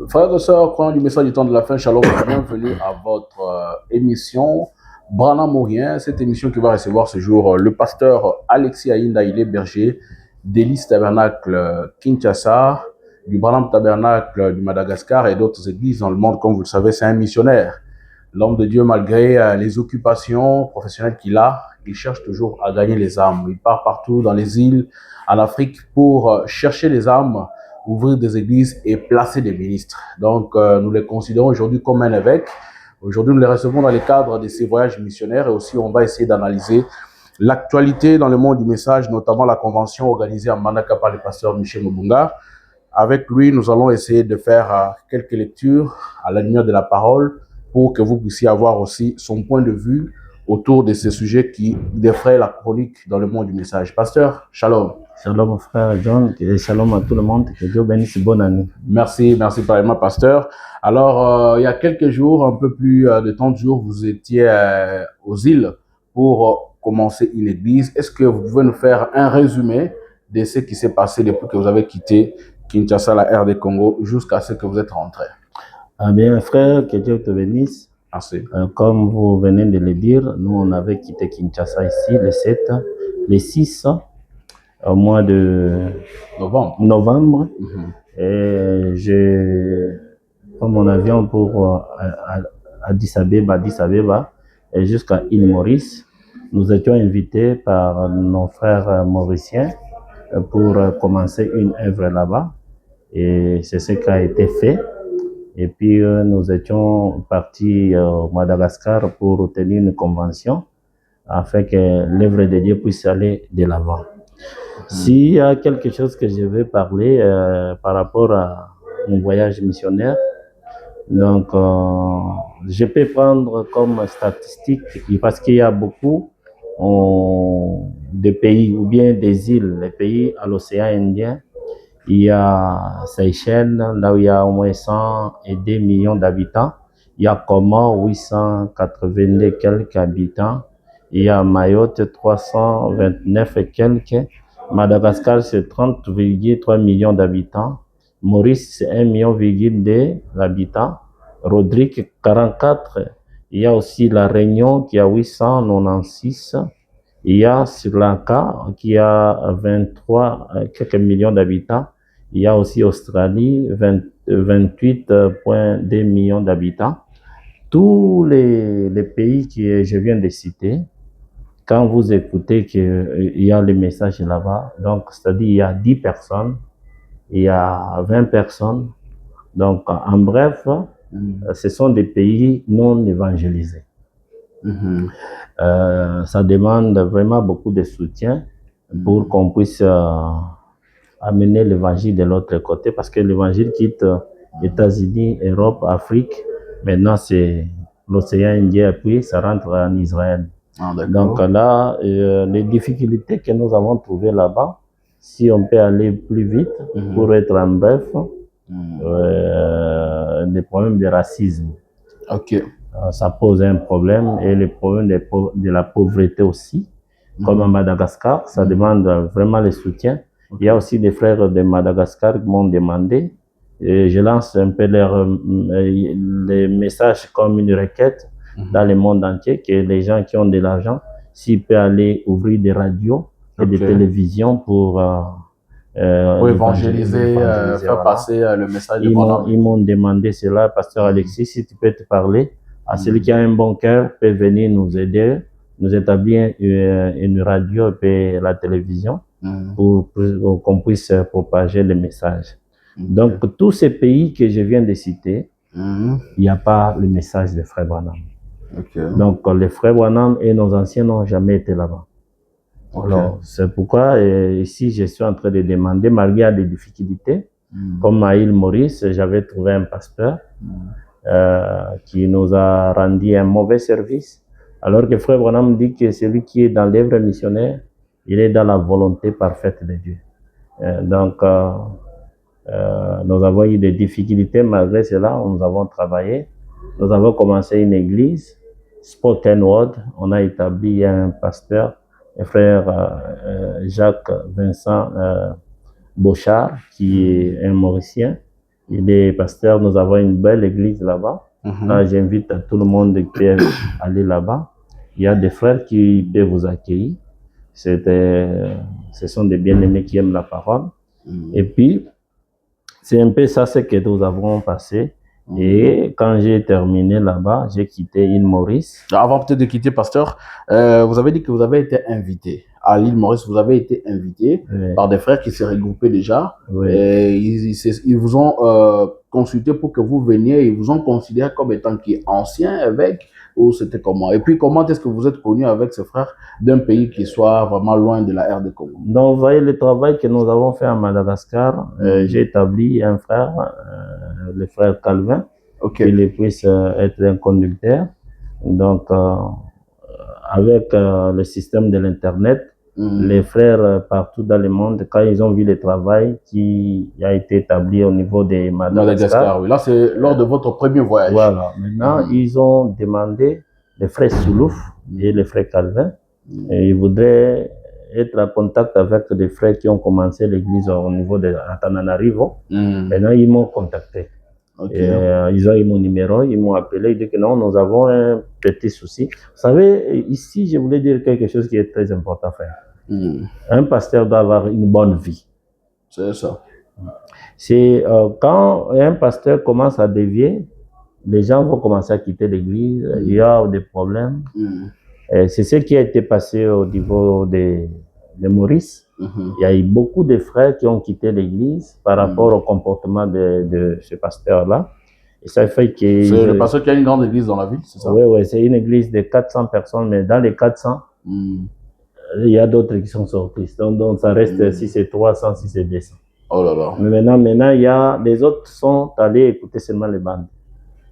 Frères et sœurs, croyant du message du temps de la fin, shalom, bienvenue à votre émission Brana Mourien. Cette émission qui va recevoir ce jour le pasteur Alexis Aïnda, il est berger d'Élis Tabernacle Kinshasa, du Branham Tabernacle du Madagascar et d'autres églises dans le monde. Comme vous le savez, c'est un missionnaire. L'homme de Dieu, malgré les occupations professionnelles qu'il a, il cherche toujours à gagner les âmes. Il part partout dans les îles, en Afrique, pour chercher les âmes, ouvrir des églises et placer des ministres. Donc, nous les considérons aujourd'hui comme un évêque. Aujourd'hui, nous les recevons dans le cadre de ces voyages missionnaires et aussi on va essayer d'analyser l'actualité dans le monde du message, notamment la convention organisée à Manaka par le pasteur Michel Mubunga. Avec lui, nous allons essayer de faire quelques lectures à la lumière de la parole pour que vous puissiez avoir aussi son point de vue autour de ces sujets qui défraient la chronique dans le monde du message. Pasteur, shalom. Shalom mon frère John et shalom à tout le monde. Que Dieu bénisse, bonne année. Merci pareillement, pasteur. Alors, il y a quelques jours, un peu plus de 30 jours, vous étiez aux îles pour commencer une église. Est-ce que vous pouvez nous faire un résumé de ce qui s'est passé depuis que vous avez quitté Kinshasa, la RD Congo, jusqu'à ce que vous êtes rentré? Ah bien, frère, que Dieu te bénisse. Merci. Comme vous venez de le dire, nous on avait quitté Kinshasa ici le 7, le 6 au mois de novembre. Et je prends mon avion pour Addis Abeba et jusqu'à île Maurice. Nous étions invités par nos frères mauriciens pour commencer une œuvre là-bas. Et c'est ce qui a été fait. Et puis nous étions partis au Madagascar pour tenir une convention afin que l'œuvre de Dieu puisse aller de l'avant. S'il y a quelque chose que je veux parler par rapport à mon voyage missionnaire, donc je peux prendre comme statistique parce qu'il y a beaucoup de pays ou bien des îles, les pays à l'océan Indien. Il y a Seychelles, là où il y a au moins 102 millions d'habitants. Il y a Comores, 882 quelques habitants. Il y a Mayotte, 329 et quelques. Madagascar, c'est 30,3 millions d'habitants. Maurice, c'est 1,2 million d'habitants. Rodrigue, 44. Il y a aussi La Réunion qui a 896. Il y a Sri Lanka qui a 23 quelques millions d'habitants. Il y a aussi Australie, 28,2 millions d'habitants. Tous les pays que je viens de citer, quand vous écoutez qu'il y a le message là-bas, donc c'est-à-dire il y a 10 personnes, il y a 20 personnes. Donc en bref, ce sont des pays non évangélisés. Ça demande vraiment beaucoup de soutien pour qu'on puisse amener l'évangile de l'autre côté, parce que l'évangile quitte États-Unis, Europe, Afrique. Maintenant, c'est l'océan Indien, puis ça rentre en Israël. Donc là, les difficultés que nous avons trouvées là-bas, si on peut aller plus vite, pour être en bref, les problèmes de racisme. Ça pose un problème, et le problème de la pauvreté aussi, comme à Madagascar, ça demande vraiment le soutien. Il y a aussi des frères de Madagascar qui m'ont demandé, et je lance un peu les messages comme une requête dans le monde entier, que les gens qui ont de l'argent, s'ils peuvent aller ouvrir des radios et des télévisions pour évangéliser, faire passer le message de Branham. Ils m'ont demandé cela, pasteur Alexis, si tu peux te parler à celui qui a un bon cœur, peut venir nous aider, nous établir une radio et la télévision pour qu'on puisse propager le message. Donc, tous ces pays que je viens de citer, il n'y a pas le message de Frère Branham. Donc, les Frères Branham et nos anciens n'ont jamais été là-bas. Alors, c'est pourquoi ici, je suis en train de demander, malgré des difficultés, comme à île Maurice, j'avais trouvé un pasteur qui nous a rendu un mauvais service, alors que Frère Branham dit que celui qui est dans l'œuvre missionnaire, il est dans la volonté parfaite de Dieu. Donc, nous avons eu des difficultés, malgré cela, nous avons travaillé. Nous avons commencé une église, Spoken Word. On a établi un pasteur, le frère Jacques Vincent Bochard, qui est un Mauricien. Il est pasteur, nous avons une belle église là-bas. Là, j'invite tout le monde qui peut aller là-bas. Il y a des frères qui peuvent vous accueillir. Ce sont des bien-aimés qui aiment la parole. Et puis, c'est un peu ça ce que nous avons passé. Et quand j'ai terminé là-bas, j'ai quitté l'île Maurice. Avant peut-être de quitter, pasteur, vous avez dit que vous avez été invité à l'île Maurice. Vous avez été invité par des frères qui se regroupaient déjà. Et ils vous ont consulté pour que vous veniez. Ils vous ont considéré comme étant qui ancien évêque, ou c'était comment? Et puis comment est-ce que vous êtes connu avec ces frères d'un pays qui soit vraiment loin de la RD Congo? Donc, vous voyez le travail que nous avons fait à Madagascar. J'ai établi un frère, le frère Calvin, qu'il puisse être un conducteur. Donc, avec le système de l'Internet, les frères partout dans le monde, quand ils ont vu le travail qui a été établi au niveau de Madagascar. Oui. Là, c'est lors de votre premier voyage. Voilà. Maintenant, ils ont demandé les frères Soulouf et les frères Calvin. Et ils voudraient être en contact avec des frères qui ont commencé l'église au niveau de Antananarivo. Maintenant, ils m'ont contacté. Et, ils ont eu mon numéro, ils m'ont appelé, ils disent que non, nous avons un petit souci. Vous savez, ici, je voulais dire quelque chose qui est très important à faire. Un pasteur doit avoir une bonne vie. C'est ça. C'est quand un pasteur commence à dévier, les gens vont commencer à quitter l'église, il y a des problèmes. C'est ce qui a été passé au niveau de Maurice. Il y a eu beaucoup de frères qui ont quitté l'église par rapport au comportement de ce pasteur-là. Et ça fait que... C'est le pasteur qui a une grande église dans la ville, c'est ça? Oui, c'est une église de 400 personnes, mais dans les 400, il y a d'autres qui sont sortis. Donc ça reste si c'est 300, si c'est 200. Oh là là. Mais maintenant il y a, les autres sont allés écouter seulement les bandes.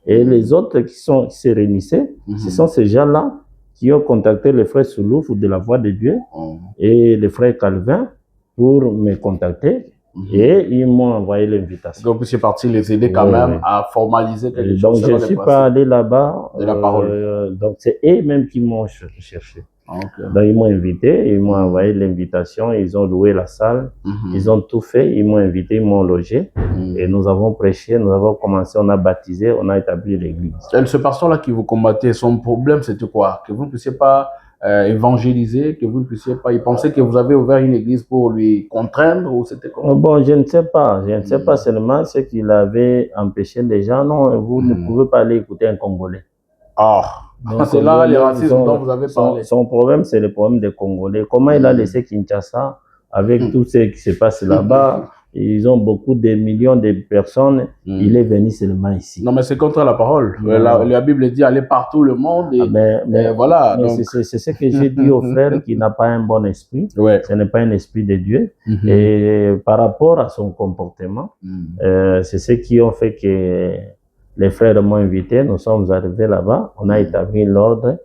Et les autres qui se réunissaient, ce sont ces gens-là qui ont contacté les frères Soulouf de la Voix de Dieu et les frères Calvin pour me contacter et ils m'ont envoyé l'invitation. Donc, vous êtes parti les aider quand même à formaliser quelque chose. Donc, je ne suis pas allé là-bas. De la parole. Donc, c'est eux-mêmes qui m'ont cherché. Donc, ils m'ont invité, ils m'ont envoyé l'invitation, ils ont loué la salle, ils ont tout fait, ils m'ont invité, ils m'ont logé et nous avons prêché, nous avons commencé, on a baptisé, on a établi l'église. Et ce pasteur-là qui vous combattait, son problème c'était quoi? Que vous ne puissiez pas évangéliser, que vous ne puissiez pas, il pensait que vous avez ouvert une église pour lui contraindre ou c'était comment? Bon, je ne sais pas, seulement ce qu'il avait empêché les gens, non, vous ne pouvez pas aller écouter un Congolais. C'est là les racismes dont vous avez parlé. Son problème, c'est le problème des Congolais. Comment il a laissé Kinshasa avec tout ce qui se passe là-bas? Ils ont beaucoup de millions de personnes. Il est venu seulement ici. Non, mais c'est contre la parole. La Bible dit aller partout le monde. Et, mais voilà. C'est ce que j'ai dit au frère qui n'a pas un bon esprit. Ce n'est pas un esprit de Dieu. Et par rapport à son comportement, c'est ce qui ont fait que les frères m'ont invité. Nous sommes arrivés là-bas. On a établi l'ordre.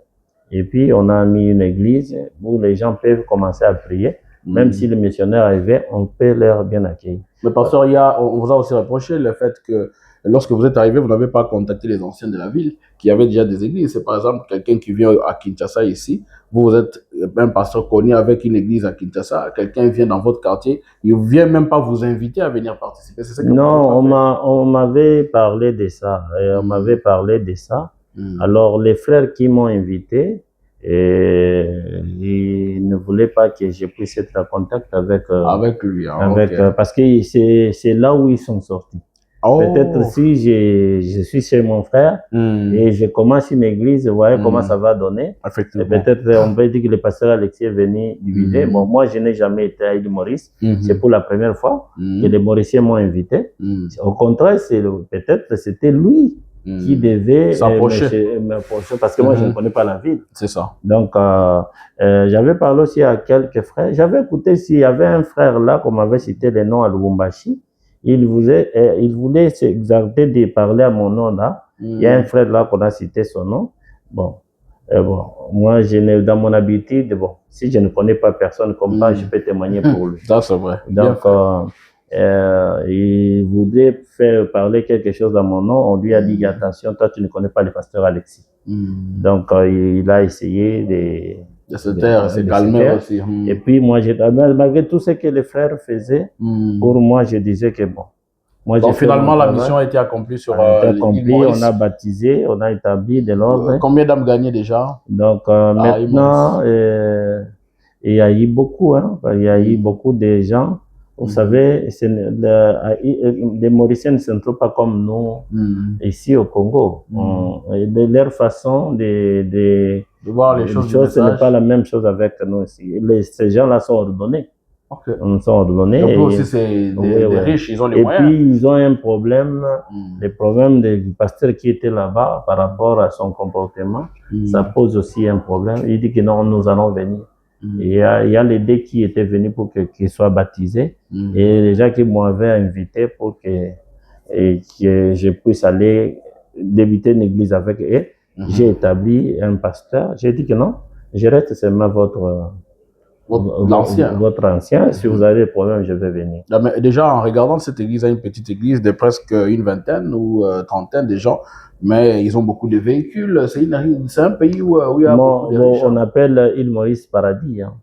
Et puis, on a mis une église où les gens peuvent commencer à prier. Même si les missionnaires arrivaient, on peut leur bien accueillir. Mais pasteur, on vous a aussi reproché le fait que lorsque vous êtes arrivé, vous n'avez pas contacté les anciens de la ville qui avaient déjà des églises. C'est par exemple quelqu'un qui vient à Kinshasa ici. Vous êtes un pasteur connu avec une église à Kinshasa. Quelqu'un vient dans votre quartier. Il ne vient même pas vous inviter à venir participer. C'est ça que non, on m'avait parlé de ça. Alors, les frères qui m'ont invité, ils ne voulaient pas que je puisse être en contact avec lui. Parce que c'est là où ils sont sortis. Peut-être si je suis chez mon frère et je commence une église, vous voyez comment ça va donner. Peut-être on peut dire que le pasteur Alexis est venu diviser. Bon, moi je n'ai jamais été à l'île Maurice. C'est pour la première fois que les Mauriciens m'ont invité. Au contraire, peut-être c'était lui qui devait m'approcher parce que moi je ne connais pas la ville. C'est ça. Donc j'avais parlé aussi à quelques frères. J'avais écouté s'il y avait un frère là, qu'on m'avait cité le nom à Lubumbashi. Il voulait s'exalter de parler à mon nom là. Il y a un frère là qu'on a cité son nom. Bon, moi dans mon habitude, si je ne connais pas personne comme ça, je peux témoigner pour lui. Ça c'est vrai. Donc il voulait faire parler quelque chose dans mon nom. On lui a dit attention, toi tu ne connais pas le pasteur Alexis. Donc il a essayé de se taire, se calmer aussi. Et puis moi, malgré tout ce que les frères faisaient, pour moi, je disais que bon, Donc finalement, la mission a été accomplie sur l'île Maurice. On a baptisé, on a établi de l'ordre. Combien d'âmes gagnées déjà? Donc maintenant, il y a eu beaucoup, hein, il y a eu beaucoup de gens. Vous savez, les Mauriciens ne sont pas comme nous ici au Congo. Leur façon de voir les choses, ce n'est pas la même chose avec nous ici. Ces gens-là sont ordonnés. Okay. Ils sont ordonnés. Donc aussi, c'est des riches, ils ont les moyens. Et puis, ils ont un problème, le problème du pasteur qui était là-bas par rapport à son comportement. Ça pose aussi un problème. Il dit que non, nous allons venir. Il y a les deux qui étaient venus pour qu'ils soient baptisés et les gens qui m'avaient invité pour que je puisse aller débuter une église avec eux. J'ai établi un pasteur. J'ai dit que non, je reste seulement votre ancien. Si vous avez des problèmes, je vais venir. Mais déjà, en regardant cette église, il y a une petite église de presque une vingtaine ou trentaine de gens, mais ils ont beaucoup de véhicules. C'est un pays où il y a beaucoup de riches. On appelle île Maurice paradis. Hein.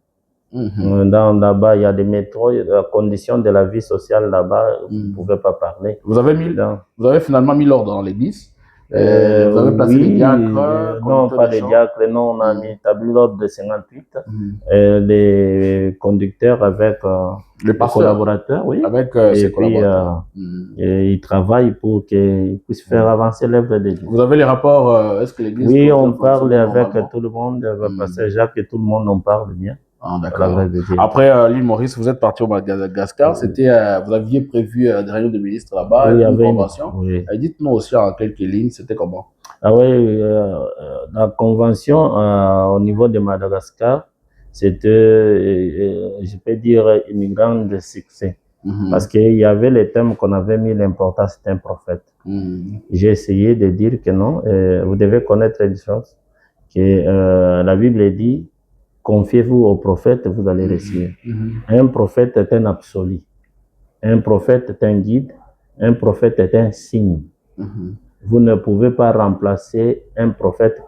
Là-bas, il y a des métros, la condition de la vie sociale là-bas, vous ne pouvez pas parler. Vous avez finalement mis l'ordre dans l'église? Vous avez placé les diacres? Non, pas les diacres, non, on a établi l'ordre de 58. Les conducteurs avec les collaborateurs, oui. Avec ses collaborateurs. Ils travaillent pour qu'ils puissent faire avancer l'œuvre de Dieu. Vous avez les rapports, est-ce que l'église... Oui, on parle avec tout le monde, Pasteur Jacques et tout le monde, on parle bien. Ah, d'accord. Après l'île Maurice, vous êtes parti au Madagascar. Vous aviez prévu des réunions de ministres là-bas, une convention. Dites-nous aussi en quelques lignes, c'était comment? Ah oui, la convention au niveau de Madagascar, c'était, je peux dire, une grande succès. Parce qu'il y avait les thèmes qu'on avait mis l'importance d'un prophète. J'ai essayé de dire que non, vous devez connaître une chose, que la Bible dit, confiez-vous au prophète, vous allez réussir. Un prophète est un absolu. Un prophète est un guide. Un prophète est un signe. Vous ne pouvez pas remplacer un prophète.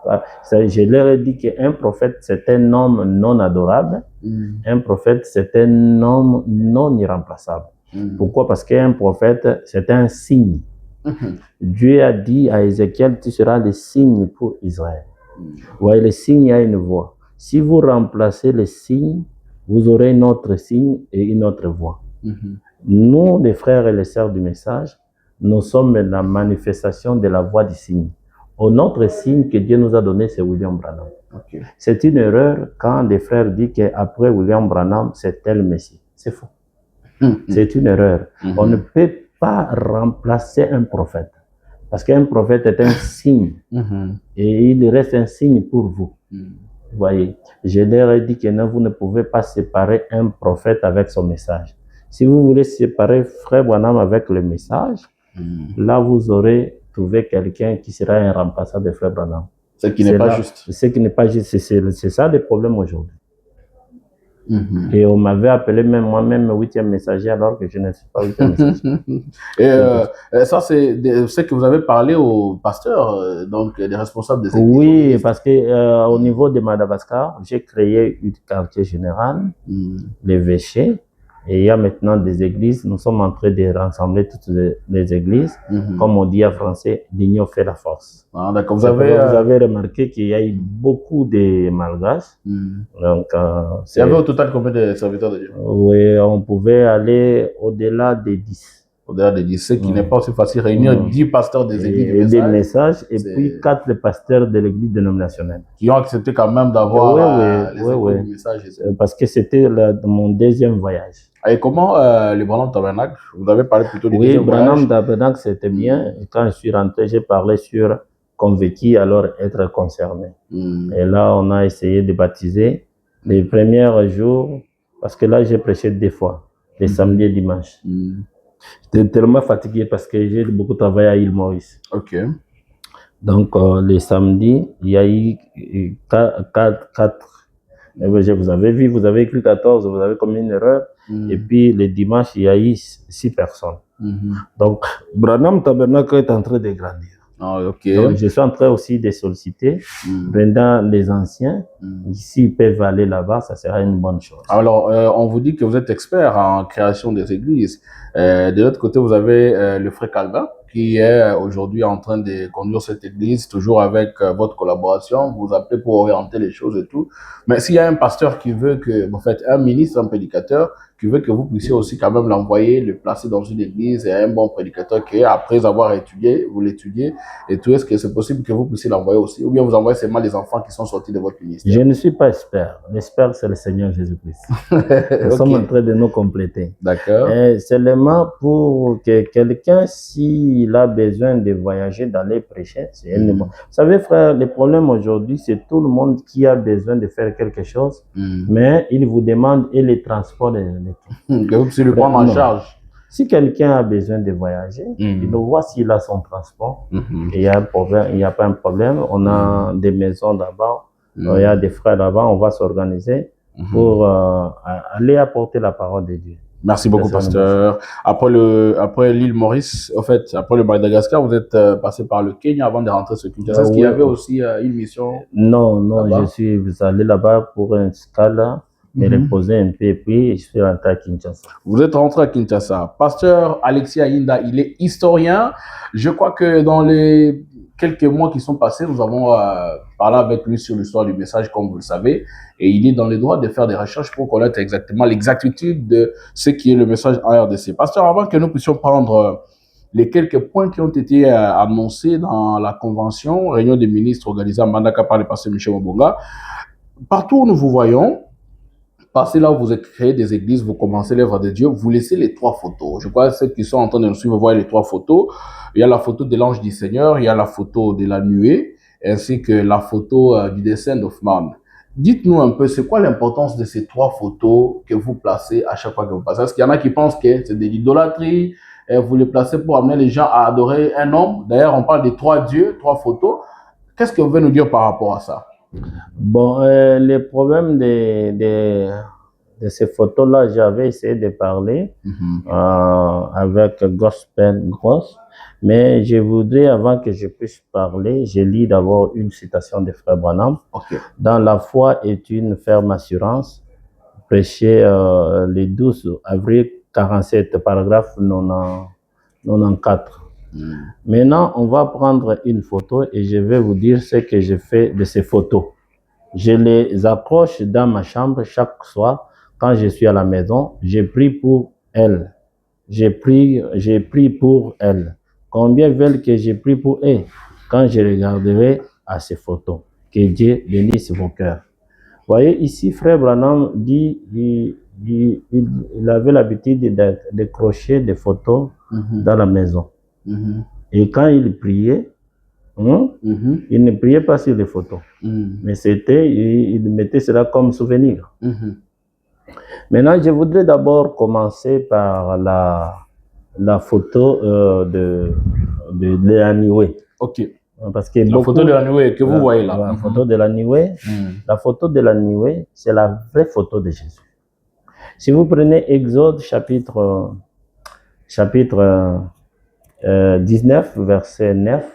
Je leur ai dit qu'un prophète, c'est un homme non adorable. Un prophète, c'est un homme non irremplaçable. Pourquoi? Parce qu'un prophète, c'est un signe. Dieu a dit à Ézéchiel, tu seras le signe pour Israël. Ouais, le signe a une voix. Si vous remplacez les signes, vous aurez une autre signe et une autre voix. Nous, les frères et les sœurs du message, nous sommes la manifestation de la voix du signe. Notre signe que Dieu nous a donné, c'est William Branham. C'est une erreur quand des frères disent qu'après William Branham, c'est tel Messie. C'est faux. C'est une erreur. On ne peut pas remplacer un prophète. Parce qu'un prophète est un signe. Et il reste un signe pour vous. Vous voyez, je leur ai dit que non, vous ne pouvez pas séparer un prophète avec son message. Si vous voulez séparer Frère Branham avec le message, là vous aurez trouvé quelqu'un qui sera un remplaçant de Frère Branham. Ce qui n'est pas juste. Ce qui n'est pas juste, c'est ça le problème aujourd'hui. Et on m'avait appelé même moi-même 8e messager alors que je ne suis pas 8e messager. Et ça, c'est ce que vous avez parlé au pasteur, donc des responsables des églises. Oui, parce que au niveau de Madagascar, j'ai créé un quartier général, l'évêché, et il y a maintenant des églises. Nous sommes en train de rassembler toutes les églises. Comme on dit en français, l'union fait la force. Ah, d'accord. Vous avez remarqué qu'il y a eu beaucoup de malgaches. Donc, il y avait au total combien de serviteurs de Dieu? Oui, on pouvait aller au-delà des 10. Au-delà des 10, ce qui n'est pas aussi facile. Réunir 10 pasteurs des églises des messages et puis 4 pasteurs de l'église dénominationnelle. Qui ont accepté quand même d'avoir les écoles du message. Parce que c'était mon deuxième voyage. Et comment le Branham Tabernacle, vous avez parlé plutôt du deuxième voyage? Oui, Branham Tabernacle, c'était bien. Et quand je suis rentré, j'ai parlé sur convaincu, alors être concerné. Et là, on a essayé de baptiser les premiers jours, parce que là, j'ai prêché 2 fois, les samedis et dimanches. J'étais tellement fatigué parce que j'ai beaucoup travaillé à l'île Maurice. Donc, les samedis, il y a eu 4. Vous avez vu, vous avez écrit 14, vous avez commis une erreur. Et puis, le dimanche, il y a eu 6 personnes. Donc, Branham Tabernacle est en train de grandir. Ah, ok. Donc, je suis en train aussi de solliciter pendant les anciens. S'ils peuvent aller là-bas, ça sera une bonne chose. Alors, on vous dit que vous êtes expert en création des églises. De l'autre côté, vous avez le frère Calvin qui est aujourd'hui en train de conduire cette église, toujours avec votre collaboration. Vous vous appelez pour orienter les choses et tout. Mais s'il y a un pasteur qui veut que, en fait, un ministre, un prédicateur, qui veut que vous puissiez aussi quand même l'envoyer, le placer dans une église et un bon prédicateur qui, après avoir étudié, vous l'étudiez et tout, est-ce que c'est possible que vous puissiez l'envoyer aussi? Ou bien vous envoyez seulement les enfants qui sont sortis de votre ministère? Je ne suis pas expert. L'expert, c'est le Seigneur Jésus-Christ. Nous sommes en train de nous compléter. D'accord. Seulement pour que quelqu'un, s'il a besoin de voyager, d'aller prêcher, c'est un Vous savez, frère, le problème aujourd'hui, c'est tout le monde qui a besoin de faire quelque chose, mais il vous demande et les transports et tout. Que vous puissiez le prendre en charge. Si quelqu'un a besoin de voyager, il voit s'il a son transport. Il y a un problème, il n'y a pas un problème. On a des maisons là-bas, il y a des frères là-bas, on va s'organiser pour aller apporter la parole de Dieu. Merci beaucoup, pasteur. Après l'île Maurice, en fait, après le Madagascar, vous êtes passé par le Kenya avant de rentrer sur Kinshasa. Est-ce qu'il y avait aussi une mission? Non, je suis allé là-bas pour un scala. Me reposer un peu, et puis je suis rentré à Kinshasa. Vous êtes rentré à Kinshasa. Pasteur Alexis Ayinda, il est historien. Je crois que dans les quelques mois qui sont passés, nous avons parlé avec lui sur l'histoire du message, comme vous le savez. Et il est dans les droits de faire des recherches pour connaître exactement l'exactitude de ce qui est le message en RDC. Pasteur, avant que nous puissions prendre les quelques points qui ont été annoncés dans la convention, réunion des ministres organisée à Mbandaka par le pasteur Michel Mobonga, partout où nous vous voyons, passez là où vous créez des églises, vous commencez l'œuvre de Dieu, vous laissez les 3 photos. Je crois que ceux qui sont en train de nous suivre voient les 3 photos. Il y a la photo de l'ange du Seigneur, il y a la photo de la nuée, ainsi que la photo du dessin d'Hoffmann. Dites-nous un peu, c'est quoi l'importance de ces 3 photos que vous placez à chaque fois que vous passez? Parce qu'il y en a qui pensent que c'est de l'idolâtrie, vous les placez pour amener les gens à adorer un homme. D'ailleurs, on parle de 3 dieux, 3 photos. Qu'est-ce que vous pouvez nous dire par rapport à ça? Bon, le problème de ces photos-là, j'avais essayé de parler avec Gospel Gross, mais je voudrais, avant que je puisse parler, je lis d'abord une citation de Frère Branham. Dans la foi est une ferme assurance, prêché le 12 avril 47, paragraphe 94. Maintenant, on va prendre une photo et je vais vous dire ce que je fais de ces photos. Je les accroche dans ma chambre chaque soir. Quand je suis à la maison, je prie pour elles. Je prie pour elles. Combien veulent que je prie pour elles? Quand je regarderai à ces photos, que Dieu bénisse vos cœurs. Vous voyez, ici, Frère Branham dit, il avait l'habitude d'accrocher des photos dans la maison. Et quand il priait, il ne priait pas sur les photos, mais il mettait cela comme souvenir. Maintenant, je voudrais d'abord commencer par la photo de la Niue. Ok. Parce que la photo de la Niue que vous voyez là. La photo de la Niue, la photo de la Niue, c'est la vraie photo de Jésus. Si vous prenez Exode chapitre 19, verset 9,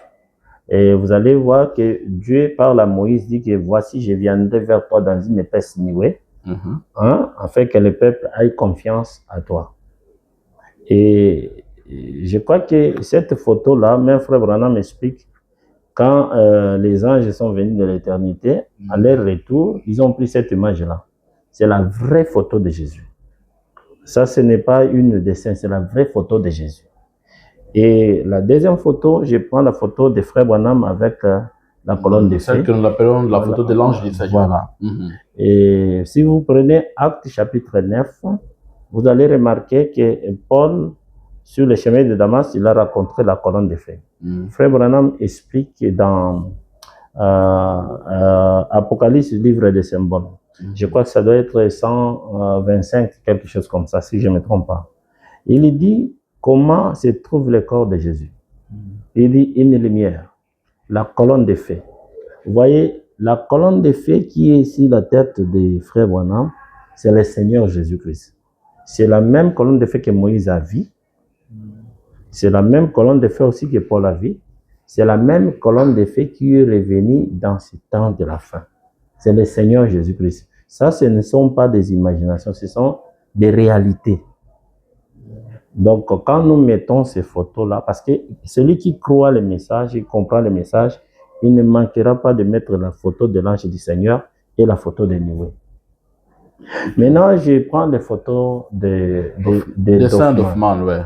et vous allez voir que Dieu parle à Moïse, dit que voici, je viendrai vers toi dans une épaisse nuée, afin que le peuple ait confiance à toi. Et je crois que cette photo-là, même Frère Branham m'explique, quand les anges sont venus de l'éternité, à leur retour, ils ont pris cette image-là. C'est la vraie photo de Jésus. Ça, ce n'est pas une dessin, c'est la vraie photo de Jésus. Et la deuxième photo, je prends la photo de Frère Branham avec la colonne de feu. Celle que nous appelons la photo de l'ange du Seigneur. Voilà. Et si vous prenez Actes chapitre 9, vous allez remarquer que Paul, sur le chemin de Damas, il a rencontré la colonne de feu. Frère Branham explique que dans Apocalypse, livre des symboles, je crois que ça doit être 125, quelque chose comme ça, si je ne me trompe pas. Il dit comment se trouve le corps de Jésus. Il dit une lumière, la colonne de feu. Vous voyez, la colonne de feu qui est ici la tête des frères Branham, c'est le Seigneur Jésus-Christ. C'est la même colonne de feu que Moïse a vue. C'est la même colonne de feu aussi que Paul a vue. c'est la même colonne de feu qui est revenue dans ce temps de la fin. C'est le Seigneur Jésus-Christ. Ça, ce ne sont pas des imaginations, ce sont des réalités. Donc, quand nous mettons ces photos-là, parce que celui qui croit le message, il comprend le message, il ne manquera pas de mettre la photo de l'ange du Seigneur et la photo de Noué. Maintenant, je prends les photos de Saint Hoffman, ouais.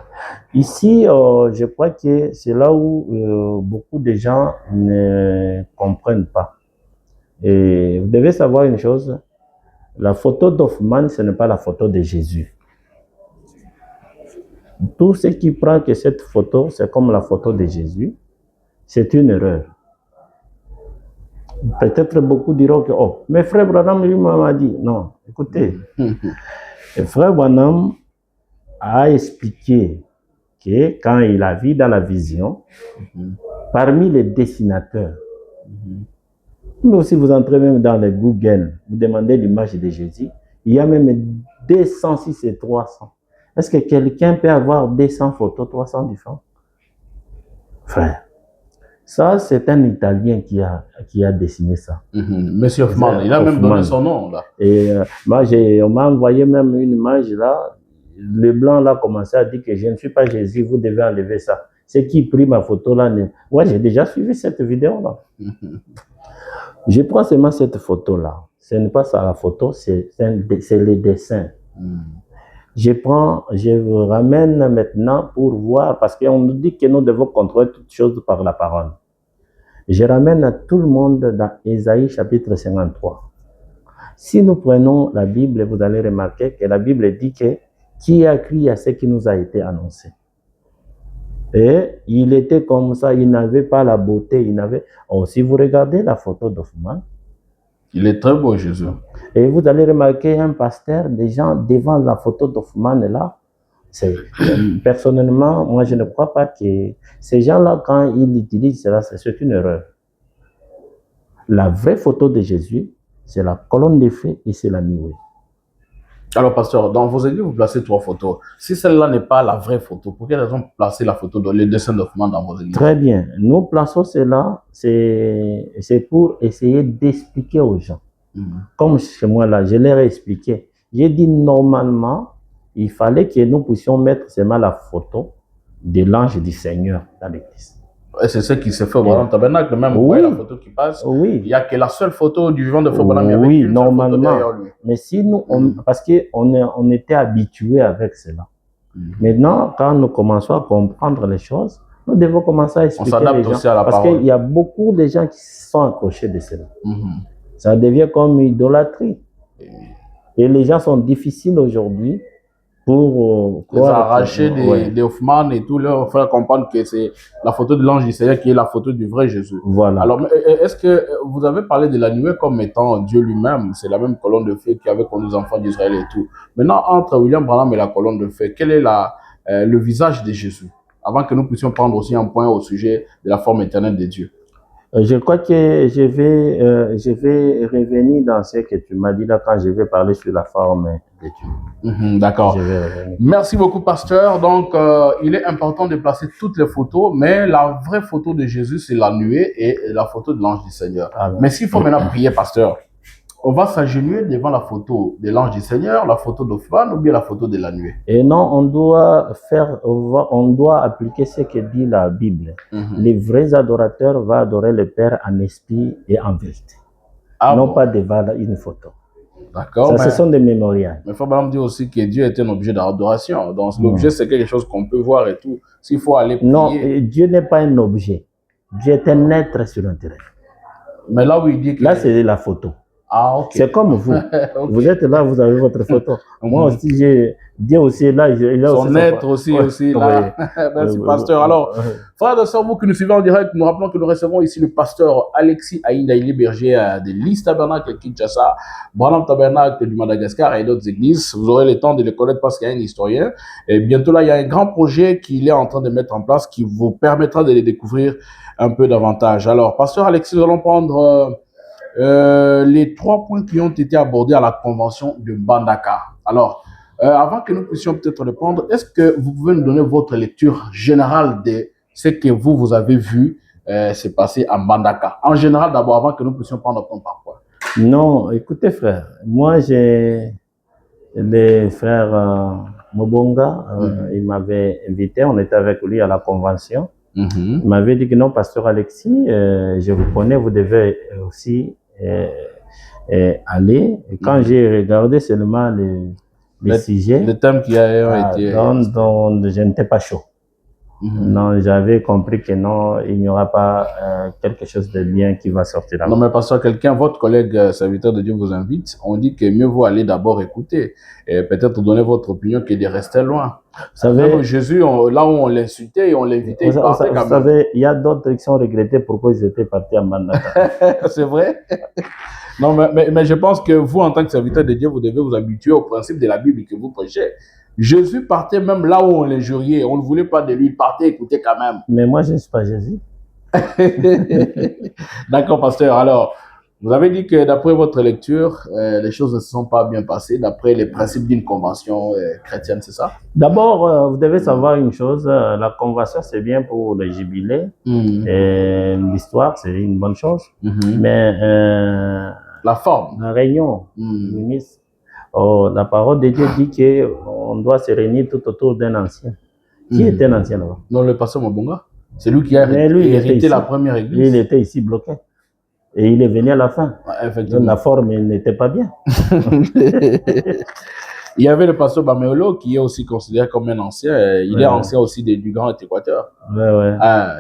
Ici, je crois que c'est là où beaucoup de gens ne comprennent pas. Et vous devez savoir une chose, la photo d'Hoffman, ce n'est pas la photo de Jésus. Tout ce qui prend que cette photo, c'est comme la photo de Jésus, c'est une erreur. Peut-être beaucoup diront que, oh, mais frère Branham lui m'a dit, non, écoutez, frère Branham a expliqué que quand il a vu dans la vision, parmi les dessinateurs, mais aussi vous entrez même dans le Google, vous demandez l'image de Jésus, il y a même 206 et 300. Est-ce que quelqu'un peut avoir 200 photos, 300 différents? Frère, ça c'est un Italien qui a dessiné ça. Monsieur Hoffman, il a même donné son nom là. Et moi, on m'a envoyé même une image là. Le blanc là commençait à dire que je ne suis pas Jésus, vous devez enlever ça. Ceux qui pris ma photo là, ouais, j'ai déjà suivi cette vidéo là. Je prends seulement cette photo là. Ce n'est pas ça la photo, c'est le dessin. Je vous ramène maintenant pour voir, parce qu'on nous dit que nous devons contrôler toutes choses par la parole. Je ramène à tout le monde dans Ésaïe chapitre 53. Si nous prenons la Bible, vous allez remarquer que la Bible dit que qui a cru à ce qui nous a été annoncé. Et il était comme ça, il n'avait pas la beauté, il n'avait... Oh, si vous regardez la photo d'Hoffman, il est très beau, Jésus. Et vous allez remarquer un pasteur, des gens devant la photo d'Hoffman là. Personnellement, moi je ne crois pas que ces gens-là, quand ils utilisent cela, c'est une erreur. La vraie photo de Jésus, c'est la colonne de feu et c'est la nuée. Alors, pasteur, dans vos églises, vous placez 3 photos. Si celle-là n'est pas la vraie photo, pour quelle raison placez la photo, le dessin d'Hoffman dans vos églises? Très bien. Nous plaçons cela, c'est pour essayer d'expliquer aux gens. Comme chez moi là, je leur ai expliqué. J'ai dit normalement, il fallait que nous puissions mettre seulement la photo de l'ange du Seigneur dans l'église. Et c'est ce qui se fait au Branham Tabernacle, même oui. La photo qui passe. Oui. Il n'y a que la seule photo du vivant de Frère Branham. Oui, normalement. Mais si nous, parce qu'on était habitués avec cela. Maintenant, quand nous commençons à comprendre les choses, nous devons commencer à expliquer les gens. Aussi à la parce qu'il y a beaucoup de gens qui sont accrochés de cela. Ça devient comme une idolâtrie. Et les gens sont difficiles aujourd'hui pour les arracher des Hoffman et tout, leur faire comprendre que c'est la photo de l'ange du Seigneur qui est la photo du vrai Jésus. Voilà. Alors, est-ce que vous avez parlé de la nuée comme étant Dieu lui-même? C'est la même colonne de feu qui avait conduit les enfants d'Israël et tout. Maintenant, entre William Branham et la colonne de feu, quel est le visage de Jésus? Avant que nous puissions prendre aussi un point au sujet de la forme éternelle de Dieu. Je crois que je vais revenir dans ce que tu m'as dit là quand je vais parler sur la forme de Dieu. D'accord. Merci beaucoup, pasteur. Donc, il est important de placer toutes les photos, mais la vraie photo de Jésus, c'est la nuée et la photo de l'ange du Seigneur. Mais s'il faut maintenant prier, pasteur, on va s'agenouiller devant la photo de l'ange du Seigneur, la photo d'Hoffman ou bien la photo de la nuée? Et non, on doit appliquer ce que dit la Bible. Les vrais adorateurs vont adorer le Père en esprit et en vérité. Non pas devant une photo. D'accord. Ce sont des mémorials. Mais il faut bien dire aussi que Dieu est un objet d'adoration. Donc l'objet, c'est quelque chose qu'on peut voir et tout. S'il faut aller prier... Non, Dieu n'est pas un objet. Dieu est un être sur un terrain. Mais là où il dit que... Là, c'est la photo. Ah, ok. C'est comme vous. Okay. Vous êtes là, vous avez votre photo. Moi aussi, Dieu aussi est là. Il a son aussi être aussi là. Merci, pasteur. Alors, frères et sœurs, vous qui nous suivez en direct, nous rappelons que nous recevons ici le pasteur Alexis Ainda Ilé Berger de l'East Tabernacle Kinshasa, Branham Tabernacle du Madagascar et d'autres églises. Vous aurez le temps de les connaître parce qu'il y a un historien. Et bientôt là, il y a un grand projet qu'il est en train de mettre en place qui vous permettra de les découvrir un peu davantage. Alors, pasteur Alexis, nous allons prendre... les 3 points qui ont été abordés à la convention de Mbandaka. Alors, avant que nous puissions peut-être le prendre, est-ce que vous pouvez nous donner votre lecture générale de ce que vous avez vu s'est passé à Mbandaka. En général, d'abord, avant que nous puissions prendre ton parcours. Non, écoutez, frère, moi, j'ai les frères Mobonga, il m'avait invité, on était avec lui à la convention. Il m'avait dit que non, pasteur Alexis, je vous connais, vous devez aussi aller. Et quand j'ai regardé seulement les sujets, le thème qui a été... dont je n'étais pas chaud. Non, j'avais compris que non, il n'y aura pas quelque chose de bien qui va sortir là. Non, mais parce que quelqu'un, votre collègue serviteur de Dieu vous invite, on dit que mieux vaut aller d'abord écouter et peut-être donner votre opinion que de rester loin. Vous savez, Jésus, là où on l'insultait et on l'invitait, il partait quand même. Vous savez, il y a d'autres qui sont regrettés pourquoi ils étaient partis en Mbandaka. C'est vrai? Non, mais je pense que vous, en tant que serviteur de Dieu, vous devez vous habituer au principe de la Bible que vous prêchez. Jésus partait même là où on l'injuriait. On ne voulait pas de lui. Il partait écouter quand même. Mais moi, je ne suis pas Jésus. D'accord, pasteur. Alors, vous avez dit que d'après votre lecture, les choses ne se sont pas bien passées d'après les principes d'une convention chrétienne, c'est ça? D'abord, vous devez savoir une chose. La convention, c'est bien pour le jubilé. Et l'histoire, c'est une bonne chose. Mais la forme. La réunion, ministre. La parole de Dieu dit qu'on doit se réunir tout autour d'un ancien. Qui était un ancien là-bas? Non, le pasteur Mobonga. C'est lui qui a hérité la première église. Il était ici bloqué. Et il est venu à la fin. Donc, la forme n'était pas bien. Il y avait le pasteur Bameolo qui est aussi considéré comme un ancien. Il est ancien aussi du Grand Équateur.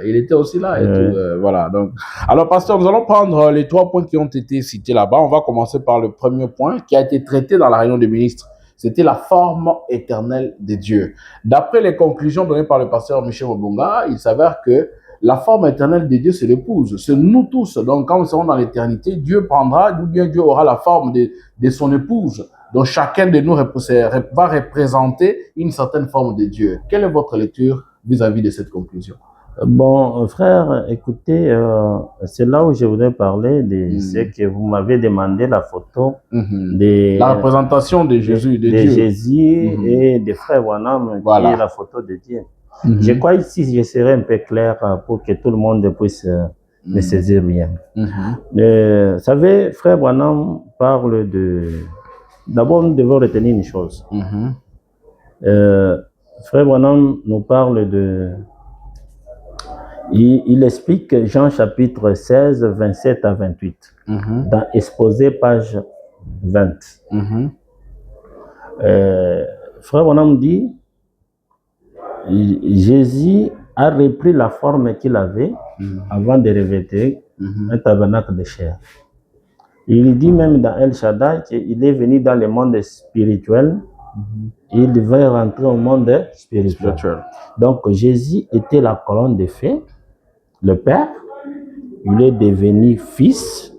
Il était aussi là et tout. Voilà. Donc, alors, pasteur, nous allons prendre les 3 points qui ont été cités là-bas. On va commencer par le premier point qui a été traité dans la réunion des ministres. C'était la forme éternelle de Dieu. D'après les conclusions données par le pasteur Michel Mobonga, il s'avère que la forme éternelle de Dieu, c'est l'épouse. C'est nous tous. Donc, quand nous serons dans l'éternité, Dieu prendra, ou bien Dieu aura la forme de son épouse. Donc, chacun de nous va représenter une certaine forme de Dieu. Quelle est votre lecture vis-à-vis de cette conclusion? Bon, frère, écoutez, c'est là où je voudrais parler de ce que vous m'avez demandé, la photo de la représentation de Jésus, de Dieu. Jésus et de frère Branham, qui est la photo de Dieu. Je crois ici, je serai un peu clair pour que tout le monde puisse me saisir bien. Vous savez, frère Branham parle de... D'abord, nous devons retenir une chose. Frère Branham nous parle de... Il explique Jean chapitre 16, 27 à 28, dans Exposé, page 20. Frère Branham dit, Jésus a repris la forme qu'il avait avant de revêtir un tabernacle de chair. Il dit même dans El Shaddai qu'il est venu dans le monde spirituel, il va rentrer au monde spirituel. Donc Jésus était la colonne de feu, le Père, il est devenu fils,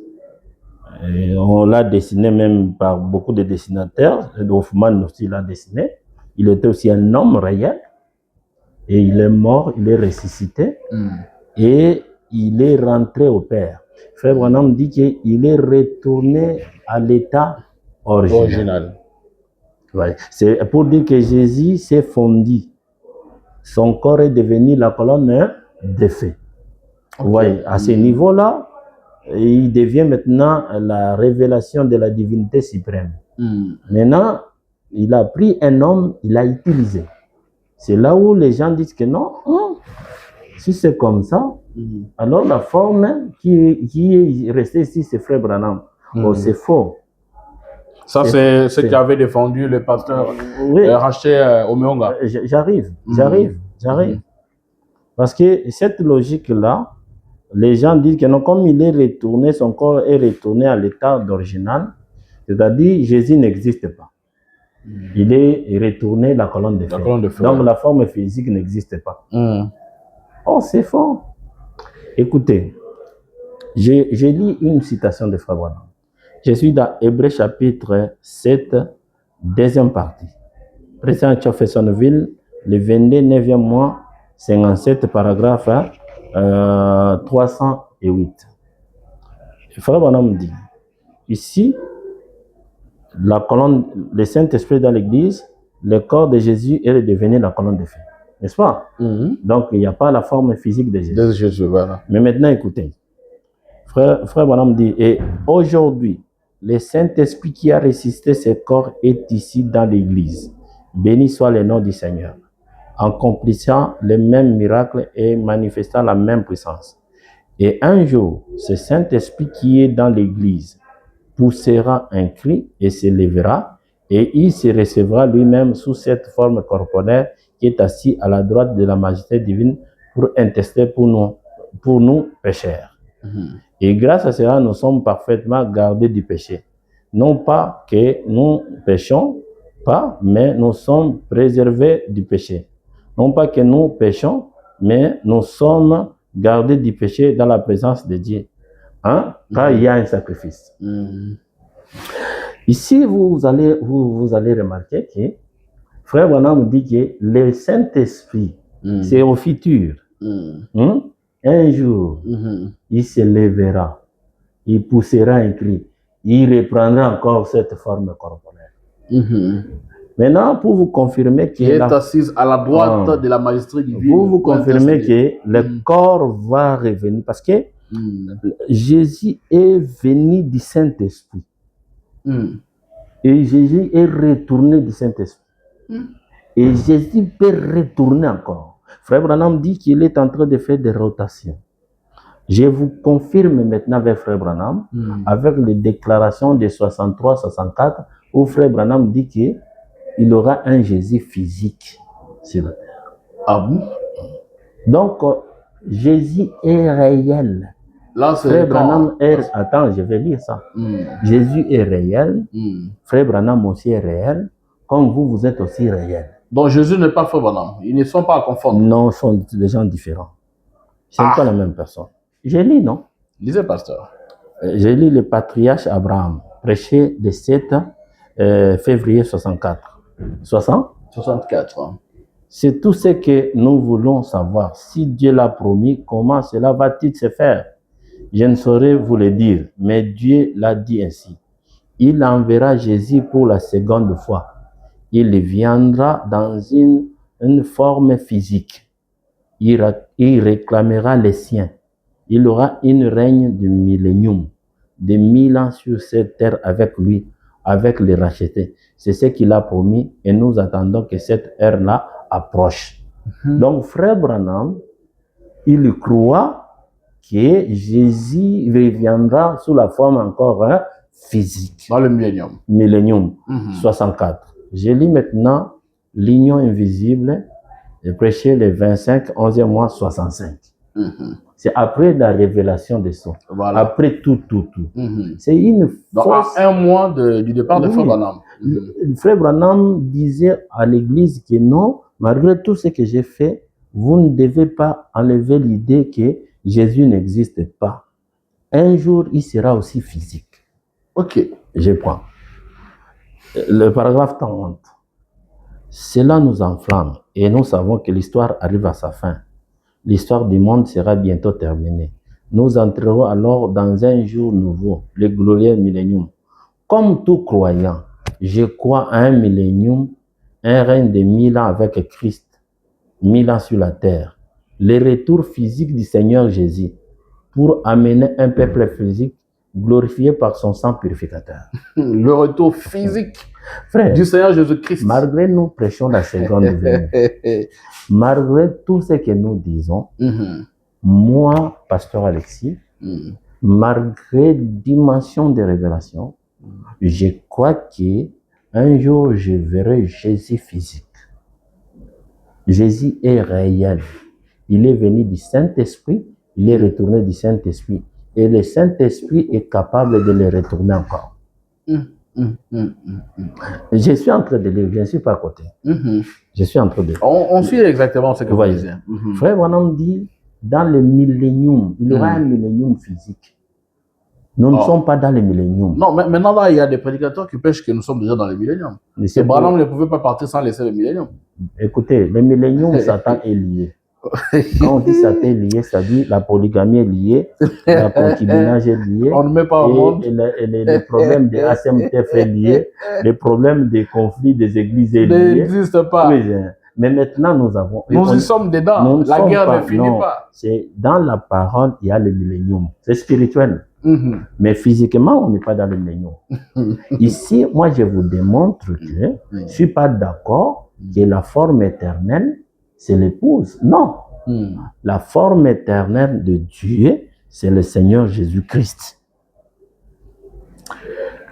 et on l'a dessiné même par beaucoup de dessinateurs, Hoffman aussi l'a dessiné, il était aussi un homme réel, et il est mort, il est ressuscité, et il est rentré au Père. Frère Branham dit qu'il est retourné à l'état original. Ouais. C'est pour dire que Jésus s'est fondu. Son corps est devenu la colonne de feu. Ouais, à ce niveau-là, il devient maintenant la révélation de la divinité suprême. Maintenant, il a pris un homme, il l'a utilisé. C'est là où les gens disent que non, si c'est comme ça, alors la forme qui est restée ici, c'est frère Branham. Oh, c'est faux. Ça, c'est ce qu'avait défendu le pasteur racheté Omeonga. J'arrive. Parce que cette logique-là, les gens disent que non, comme il est retourné, son corps est retourné à l'état d'original, c'est-à-dire Jésus n'existe pas. Il est retourné la colonne de feu. Donc la forme physique n'existe pas. Oh, c'est faux. Écoutez, je lis une citation de Frère Branham. Je suis dans Hébreux chapitre 7, deuxième partie. Président Jeffersonville, le 22 9e mois, 57, paragraphe 308. Frère Branham dit, ici, la colonne, le Saint-Esprit dans l'Église, le corps de Jésus est devenu la colonne de feu. N'est-ce pas? Donc, il n'y a pas la forme physique de Jésus. De Jésus, voilà. Mais maintenant, écoutez. Frère Branham dit, et aujourd'hui, le Saint-Esprit qui a ressuscité ce corps est ici dans l'Église. Béni soit le nom du Seigneur. Accomplissant les mêmes miracles et manifestant la même puissance. Et un jour, ce Saint-Esprit qui est dans l'Église poussera un cri et s'élèvera, et il se recevra lui-même sous cette forme corporelle qui est assis à la droite de la majesté divine pour intercéder pour nous pécheurs. Et grâce à cela, nous sommes parfaitement gardés du péché. Non pas que nous péchons pas, mais nous sommes préservés du péché. Non pas que nous péchons, mais nous sommes gardés du péché dans la présence de Dieu. Hein? Quand il y a un sacrifice. Ici, vous allez remarquer que Frère Branham dit que le Saint-Esprit, c'est au futur. Un jour, il se lèvera, il poussera un cri, il reprendra encore cette forme corporelle. Maintenant, pour vous confirmer qu'il est assise à la droite de la majesté divine. Pour vous confirmer que le corps va revenir, parce que Jésus est venu du Saint-Esprit. Et Jésus est retourné du Saint-Esprit. Et Jésus peut retourner encore. Frère Branham dit qu'il est en train de faire des rotations. Je vous confirme maintenant avec Frère Branham, avec les déclarations de 63-64, où Frère Branham dit qu'il aura un Jésus physique sur la terre. Ah bon? Donc, Jésus est réel. Là, Frère Branham est... Attends, je vais lire ça. Jésus est réel. Frère Branham aussi est réel. Comme vous, vous êtes aussi réel. Donc Jésus n'est pas Frère Branham. Ils ne sont pas à confondre. Non, ce sont des gens différents. Ce n'est pas la même personne. Je lis, non? Lisez, pasteur. Je lis le patriarche Abraham, prêché le 7 février 64. 64. C'est tout ce que nous voulons savoir. Si Dieu l'a promis, comment cela va-t-il se faire? Je ne saurais vous le dire, mais Dieu l'a dit ainsi. Il enverra Jésus pour la seconde fois. Il viendra dans une forme physique. Il réclamera les siens. Il aura une règne de millénium, de 1000 ans sur cette terre avec lui, avec les rachetés. C'est ce qu'il a promis et nous attendons que cette ère-là approche. Donc, Frère Branham, il croit que Jésus reviendra sous la forme encore physique. Dans le millénium. Millénium 64. Je lis maintenant l'union invisible et prêché le 25, 11e mois 65. C'est après la révélation de son. Voilà. Après tout. C'est une fausse... Donc, à un mois du départ de Frère Branham. Frère Branham disait à l'église que non, malgré tout ce que j'ai fait, vous ne devez pas enlever l'idée que Jésus n'existe pas. Un jour, il sera aussi physique. Ok. Je prends. Le paragraphe 30. Cela nous enflamme et nous savons que l'histoire arrive à sa fin. L'histoire du monde sera bientôt terminée. Nous entrerons alors dans un jour nouveau, le glorieux millénium. Comme tout croyant, je crois à un millénium, un règne de 1000 ans avec Christ, 1000 ans sur la terre. Le retour physique du Seigneur Jésus pour amener un peuple physique glorifié par son sang purificateur. Le retour physique Frère, du Seigneur Jésus-Christ. Malgré nous prêchons la seconde venue, malgré tout ce que nous disons, moi, pasteur Alexis, malgré dimension de révélation, je crois qu'un jour je verrai Jésus physique. Jésus est réel. Il est venu du Saint-Esprit, il est retourné du Saint-Esprit. Et le Saint-Esprit est capable de le retourner encore. Je suis en train de lire, je ne suis pas à côté. Je suis en train de lire. On suit exactement ce que vous disiez. Frère Branham dit, dans le millénium, il y aura un millénium physique. Nous ne sommes pas dans le millénium. Non, mais maintenant, là, il y a des prédicateurs qui pêchent que nous sommes déjà dans le millénium. Et Branham ne pouvait pas partir sans laisser le millénium. Écoutez, le millénium, Satan est lié. Quand on dit Satan est lié, ça dit la polygamie est liée, la concubinage est lié. On ne met pas au monde. Et le problème de ACMTF est lié, le problème des conflits des églises est lié. N'existe pas. Oui, Mais maintenant, nous avons... Nous y sommes dedans. La guerre ne finit pas. C'est dans la parole, il y a le millénium. C'est spirituel. Mais physiquement, on n'est pas dans le millénium. Ici, moi, je vous démontre que je ne suis pas d'accord que la forme éternelle, c'est l'épouse. Non. La forme éternelle de Dieu, c'est le Seigneur Jésus-Christ.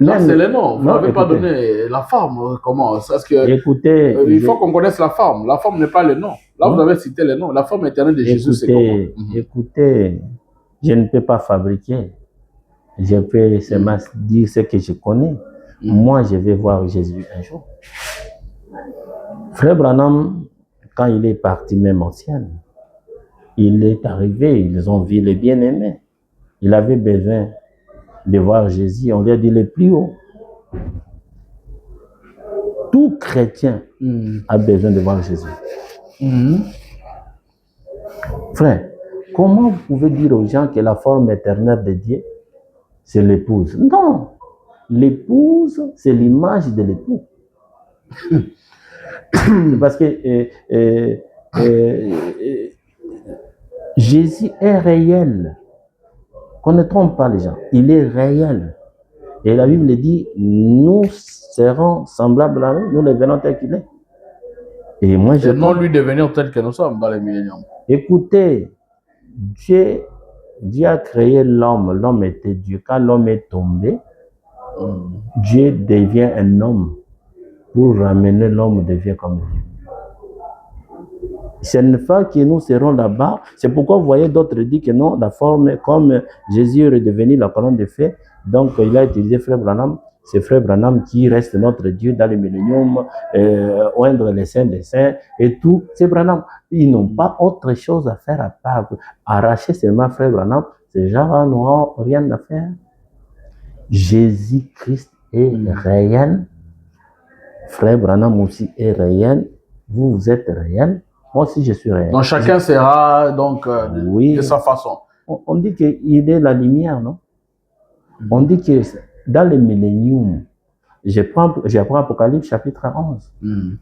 Là, c'est le nom. Vous n'avez pas donné la forme. Comment? Parce que écoutez, il faut qu'on connaisse la forme. La forme n'est pas le nom. Là, vous avez cité le nom. La forme éternelle de Jésus, c'est comment? Écoutez, je ne peux pas fabriquer. Je peux seulement dire ce que je connais. Moi, je vais voir Jésus un jour. Frère Branham, quand il est parti même au ciel, il est arrivé, ils ont vu le bien-aimé. Il avait besoin de voir Jésus. On lui a dit le plus haut. Tout chrétien a besoin de voir Jésus. Frère, comment vous pouvez dire aux gens que la forme éternelle de Dieu, c'est l'épouse? Non. L'épouse, c'est l'image de l'époux. Parce que Jésus est réel. Qu'on ne trompe pas les gens. Il est réel. Et la Bible dit, nous serons semblables à lui, nous devenons tels qu'il est. Et moi, je non lui devenir tel que nous sommes dans les milléniums. Écoutez, Dieu a créé l'homme. L'homme était Dieu. Quand l'homme est tombé, Dieu devient un homme. Pour ramener l'homme devient comme Dieu. C'est une fois que nous serons là-bas. C'est pourquoi vous voyez d'autres disent que non, la forme, comme Jésus est redevenu la colonne de feu, donc il a utilisé Frère Branham. C'est Frère Branham qui reste notre Dieu dans le millénium, oindre les saints des saints et tout. C'est Branham. Ils n'ont pas autre chose à faire à part arracher seulement Frère Branham. Ces gens n'ont rien à faire. Jésus-Christ est réel. Frère Branham aussi est réel. Vous êtes réel. Moi aussi, je suis réel. Donc, chacun sera donc de sa façon. On dit qu'il est la lumière, non? On dit que dans le millénium, j'apprends Apocalypse chapitre 11.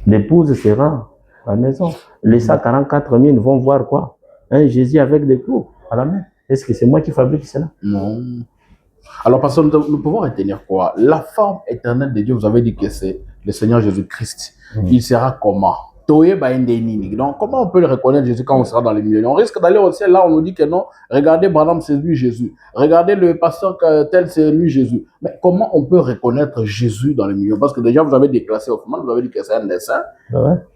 L'épouse sera à la maison. Les 144 000 vont voir quoi? Un Jésus avec des clous à la main. Est-ce que c'est moi qui fabrique cela? Non. Alors, parce que nous pouvons retenir quoi? La forme éternelle de Dieu, vous avez dit que c'est le Seigneur Jésus-Christ. Il sera comment? Donc, comment on peut le reconnaître Jésus quand on sera dans les milléniums? On risque d'aller au ciel, là on nous dit que non. Regardez, Branham, c'est lui Jésus. Regardez le pasteur tel, c'est lui Jésus. Mais comment on peut reconnaître Jésus dans les milléniums? Parce que déjà, vous avez déclassé au final, vous avez dit que c'est un dessein.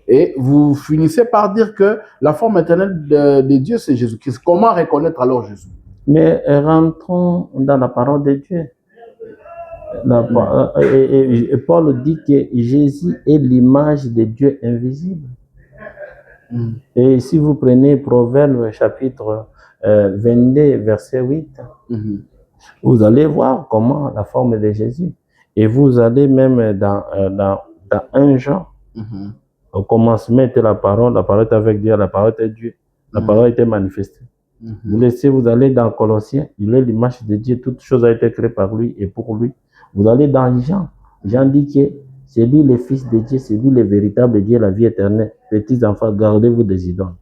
Et vous finissez par dire que la forme éternelle de Dieu, c'est Jésus-Christ. Comment reconnaître alors Jésus? Mais rentrons dans la parole de Dieu. Et Paul dit que Jésus est l'image de Dieu invisible. Et si vous prenez Proverbe chapitre 22, verset 8, vous allez voir comment la forme de Jésus. Et vous allez même dans 1 Jean, au commencement était la parole était avec Dieu, la parole était Dieu, la parole était manifestée. Vous laissez, vous allez dans Colossiens, il est l'image de Dieu, toute chose a été créée par lui et pour lui. Vous allez dans Jean, Jean dit que c'est lui le Fils de Dieu, c'est lui le véritable Dieu, la vie éternelle. Petits enfants, gardez-vous des idoles.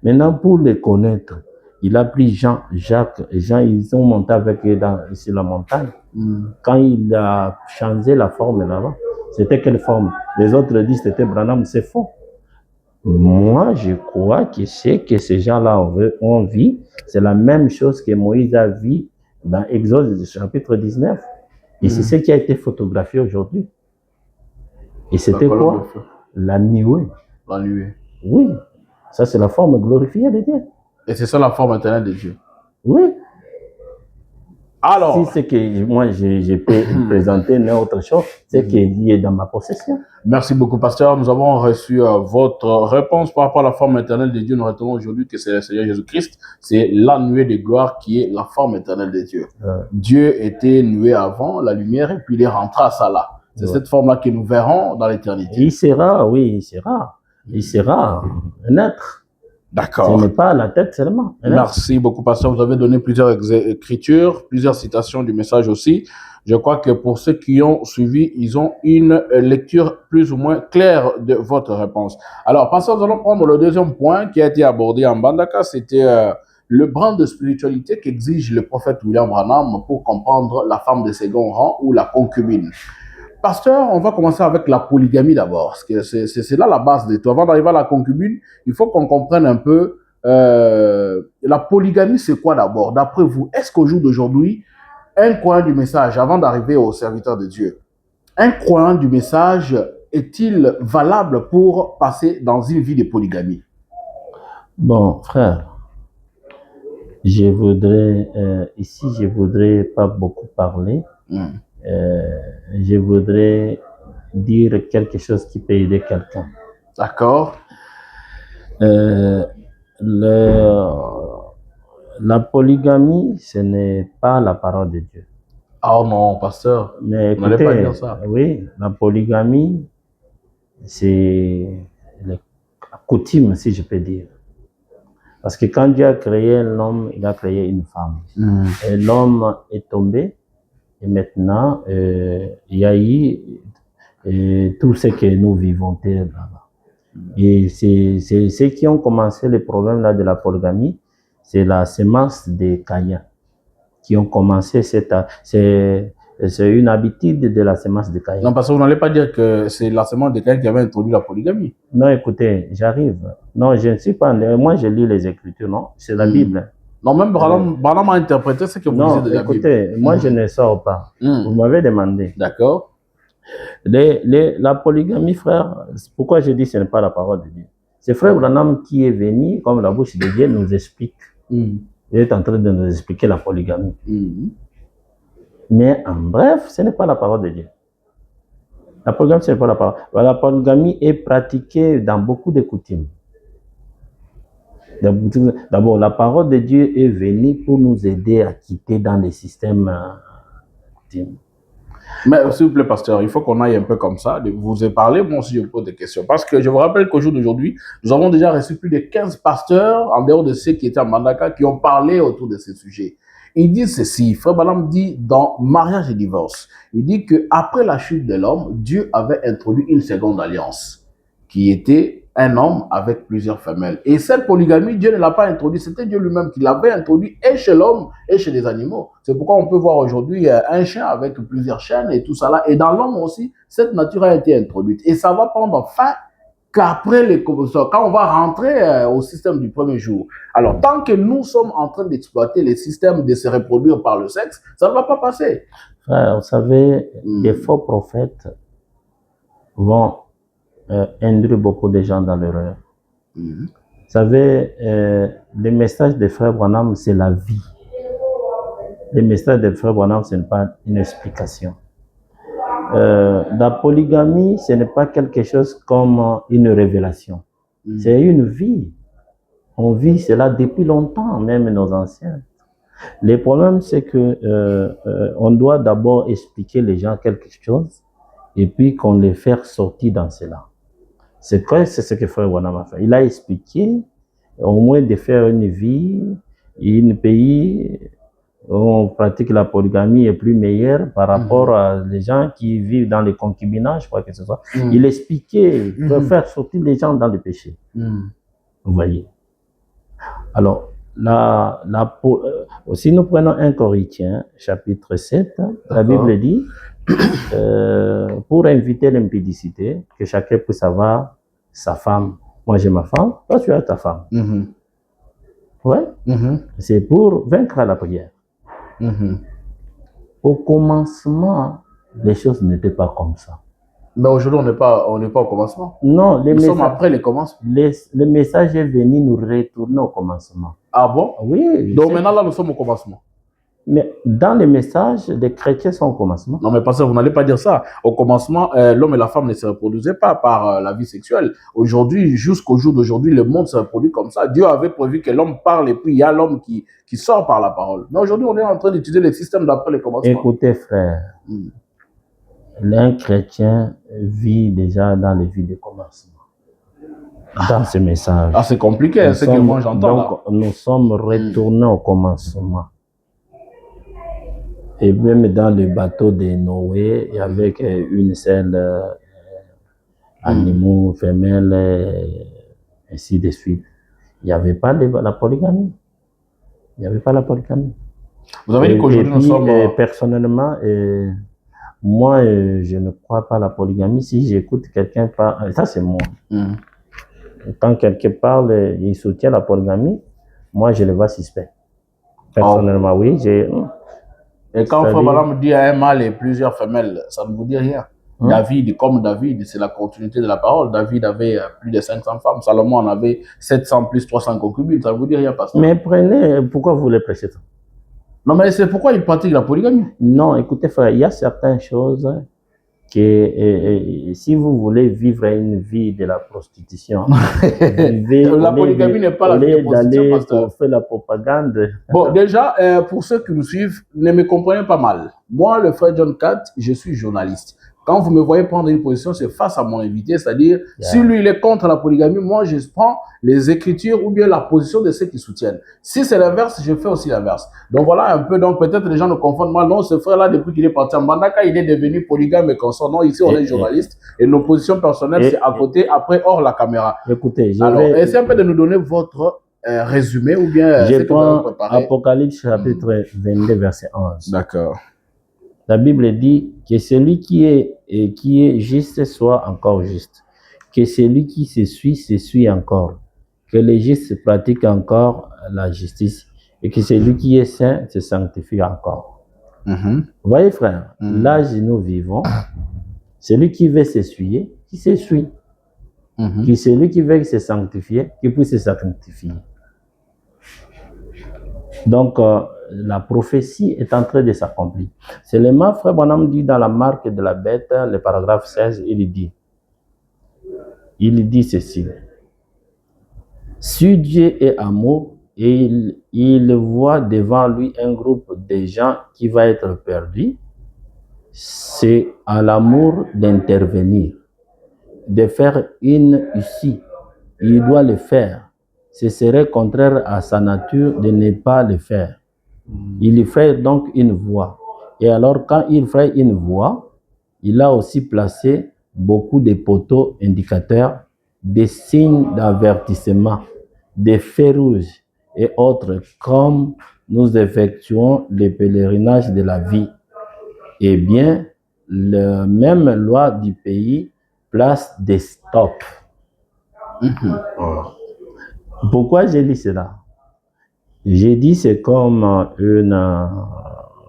Maintenant, pour les connaître, il a pris Jean, Jacques et Jean, ils ont monté avec eux sur la montagne. Quand il a changé la forme là-bas, c'était quelle forme? Les autres disent que c'était Branham, c'est faux. Moi, je crois que ce que ces gens-là ont vu, c'est la même chose que Moïse a vu dans Exode chapitre 19. Et c'est ce qui a été photographié aujourd'hui. Et c'était quoi? La nuée. La nuée. Oui. Ça, c'est la forme glorifiée de Dieu. Et c'est ça la forme éternelle de Dieu. Oui. Alors. Si c'est que moi, je peux présenter une autre chose, c'est qui est dans ma possession. Merci beaucoup, pasteur. Nous avons reçu votre réponse par rapport à la forme éternelle de Dieu. Nous retenons aujourd'hui que c'est le Seigneur Jésus-Christ. C'est la nuée de gloire qui est la forme éternelle de Dieu. Dieu était nué avant la lumière et puis il est rentré à ça là. C'est cette forme-là que nous verrons dans l'éternité. Il sera, oui, il sera. Il sera un être. D'accord. Ce n'est pas la tête seulement. Merci beaucoup, pasteur. Vous avez donné plusieurs écritures, plusieurs citations du message aussi. Je crois que pour ceux qui ont suivi, ils ont une lecture plus ou moins claire de votre réponse. Alors, passons, nous allons prendre le deuxième point qui a été abordé en Mbandaka, c'était le brin de spiritualité qu'exige le prophète William Branham pour comprendre la femme de second rang ou la concubine. Pasteur, on va commencer avec la polygamie d'abord, parce que c'est là la base de tout. Avant d'arriver à la concubine, il faut qu'on comprenne un peu la polygamie, c'est quoi d'abord? D'après vous, est-ce qu'au jour d'aujourd'hui, un croyant du message, avant d'arriver au serviteur de Dieu, un croyant du message est-il valable pour passer dans une vie de polygamie? Bon, frère, je voudrais, ici, je voudrais pas beaucoup parler. Je voudrais dire quelque chose qui peut aider quelqu'un. D'accord. La polygamie, ce n'est pas la parole de Dieu. Oh non, pasteur, mais écoutez, pas dire ça. Oui, la polygamie, c'est la coutume, si je peux dire. Parce que quand Dieu a créé l'homme, il a créé une femme. Et l'homme est tombé, et maintenant, il y a eu tout ce que nous vivons là-bas. Et c'est ceux qui ont commencé le problème là de la polygamie, c'est la semence de Caïn qui ont commencé c'est une habitude de la semence de Caïn. Non, parce que vous n'allez pas dire que c'est la semence de Caïn qui avait introduit la polygamie. Non, écoutez, j'arrive. Non, je ne suis pas... Moi, je lis les Écritures, non? C'est la Bible. Non, même Branham a interprété ce que vous disiez de la Bible. Non, écoutez, moi, je ne sors pas. Vous m'avez demandé. D'accord. La polygamie, frère, pourquoi je dis que ce n'est pas la parole de Dieu? C'est frère Branham qui est venu, comme la bouche de Dieu nous explique. Il est en train de nous expliquer la polygamie. Mais en bref, ce n'est pas la parole de Dieu. La polygamie, ce n'est pas la parole. La polygamie est pratiquée dans beaucoup de coutumes. D'abord, la parole de Dieu est venue pour nous aider à quitter dans les systèmes coutumes. Mais s'il vous plaît, pasteur, il faut qu'on aille un peu comme ça. Vous ai parlé, moi aussi je vous pose des questions. Parce que je vous rappelle qu'au jour d'aujourd'hui, nous avons déjà reçu plus de 15 pasteurs, en dehors de ceux qui étaient à Mbandaka, qui ont parlé autour de ces sujets. Il dit ceci, Frère Branham dit dans Mariage et divorce, il dit qu'après la chute de l'homme, Dieu avait introduit une seconde alliance, qui était un homme avec plusieurs femelles. Et cette polygamie, Dieu ne l'a pas introduite, c'était Dieu lui-même qui l'avait introduit et chez l'homme et chez les animaux. C'est pourquoi on peut voir aujourd'hui un chien avec plusieurs chaînes et tout ça là. Et dans l'homme aussi, cette nature a été introduite. Et ça va prendre fin qu'après quand on va rentrer au système du premier jour. Alors, tant que nous sommes en train d'exploiter les systèmes de se reproduire par le sexe, ça ne va pas passer. Frère, vous savez, les faux prophètes vont induire beaucoup de gens dans l'erreur. Vous savez, le message de Frère Branham, c'est la vie. Le message de Frère Branham, ce n'est pas une explication. La polygamie, ce n'est pas quelque chose comme une révélation. C'est une vie. On vit cela depuis longtemps, même nos anciens. Le problème, c'est que on doit d'abord expliquer les gens quelque chose et puis qu'on les fait sortir dans cela. C'est ce que Frère Branham a fait. Il a expliqué au moins de faire une vie, un pays où on pratique la polygamie est plus meilleur par rapport à les gens qui vivent dans les concubinages, quoi que ce soit. Il expliquait, pour faire sortir les gens dans le péché. Vous voyez. Alors, si nous prenons 1 Corinthiens, chapitre 7, la Bible dit, pour inviter l'impudicité, que chacun puisse avoir sa femme. Moi, j'ai ma femme, toi, tu as ta femme. Ouais. C'est pour vaincre la prière. Au commencement, les choses n'étaient pas comme ça. Mais aujourd'hui, on n'est pas au commencement. Non, nous sommes après le commencement. Le message est venu nous retourner au commencement. Ah bon? Oui. Donc maintenant, là, nous sommes au commencement. Mais dans les messages, les chrétiens sont au commencement. Non, mais pasteur, vous n'allez pas dire ça. Au commencement, l'homme et la femme ne se reproduisaient pas par la vie sexuelle. Aujourd'hui, jusqu'au jour d'aujourd'hui, le monde se reproduit comme ça. Dieu avait prévu que l'homme parle et puis il y a l'homme qui sort par la parole. Mais aujourd'hui, on est en train d'étudier le système d'après le commencement. Écoutez, frère, un chrétien vit déjà dans les vies de commencement. Dans ce message. Ah, c'est compliqué, c'est que moi j'entends. Donc, nous sommes retournés au commencement. Et même dans le bateau de Noé, il y avait une seule animaux, femelle, ainsi de suite. Il n'y avait pas la polygamie. Il n'y avait pas la polygamie. Vous avez dit qu'aujourd'hui nous sommes... personnellement, moi, je ne crois pas à la polygamie. Si j'écoute quelqu'un parler, ça c'est moi. Quand quelqu'un parle, il soutient la polygamie, moi je le vois suspect. Personnellement, oui. Et quand Frère Branham dit à un mâle et plusieurs femelles, ça ne vous dit rien. David, comme David, c'est la continuité de la parole. David avait plus de 500 femmes. Salomon en avait 700 plus 300 concubines. Ça ne vous dit rien, pasteur. Mais pourquoi vous voulez prêcher ça? Non, mais c'est pourquoi il pratique la polygamie. Non, écoutez, frère, il y a certaines choses que si vous voulez vivre une vie de la prostitution, la polygamie n'est pas la vie de la prostitution, pasteur. Pour faire la propagande. Bon, déjà, pour ceux qui nous suivent, ne me comprenez pas mal. Moi, le frère John Catt, je suis journaliste. Quand vous me voyez prendre une position, c'est face à mon invité, c'est-à-dire, si lui, il est contre la polygamie, moi, je prends les écritures ou bien la position de ceux qui soutiennent. Si c'est l'inverse, je fais aussi l'inverse. Donc voilà un peu, donc peut-être les gens ne confondent mal. Non, ce frère-là, depuis qu'il est parti en Bandaka, il est devenu polygame et consort. Non, ici, on est journaliste et nos positions personnelles, c'est à côté, après, hors la caméra. Écoutez, alors, essayez un peu de nous donner votre résumé ou bien je prends Apocalypse chapitre 22, verset 11. D'accord. La Bible dit que celui qui est juste soit encore juste, que celui qui se suit encore, que les justes pratiquent encore la justice et que celui qui est saint se sanctifie encore. Vous voyez, frère, l'âge où nous vivons, celui qui veut s'essuyer, qui s'essuie. Que celui qui veut se sanctifier, qui puisse se sanctifier. Donc, la prophétie est en train de s'accomplir. Seulement, frère Branham dit dans la marque de la bête, le paragraphe 16, il dit ceci. Si Dieu est amour, et il voit devant lui un groupe de gens qui va être perdu, c'est à l'amour d'intervenir, de faire une issue. Il doit le faire. Ce serait contraire à sa nature de ne pas le faire. Il fait donc une voie. Et alors, quand il fait une voie, il a aussi placé beaucoup de poteaux indicateurs, des signes d'avertissement, des feux rouges et autres, comme nous effectuons le pèlerinage de la vie. Eh bien, la même loi du pays place des stops. Pourquoi j'ai dit cela? J'ai dit c'est comme une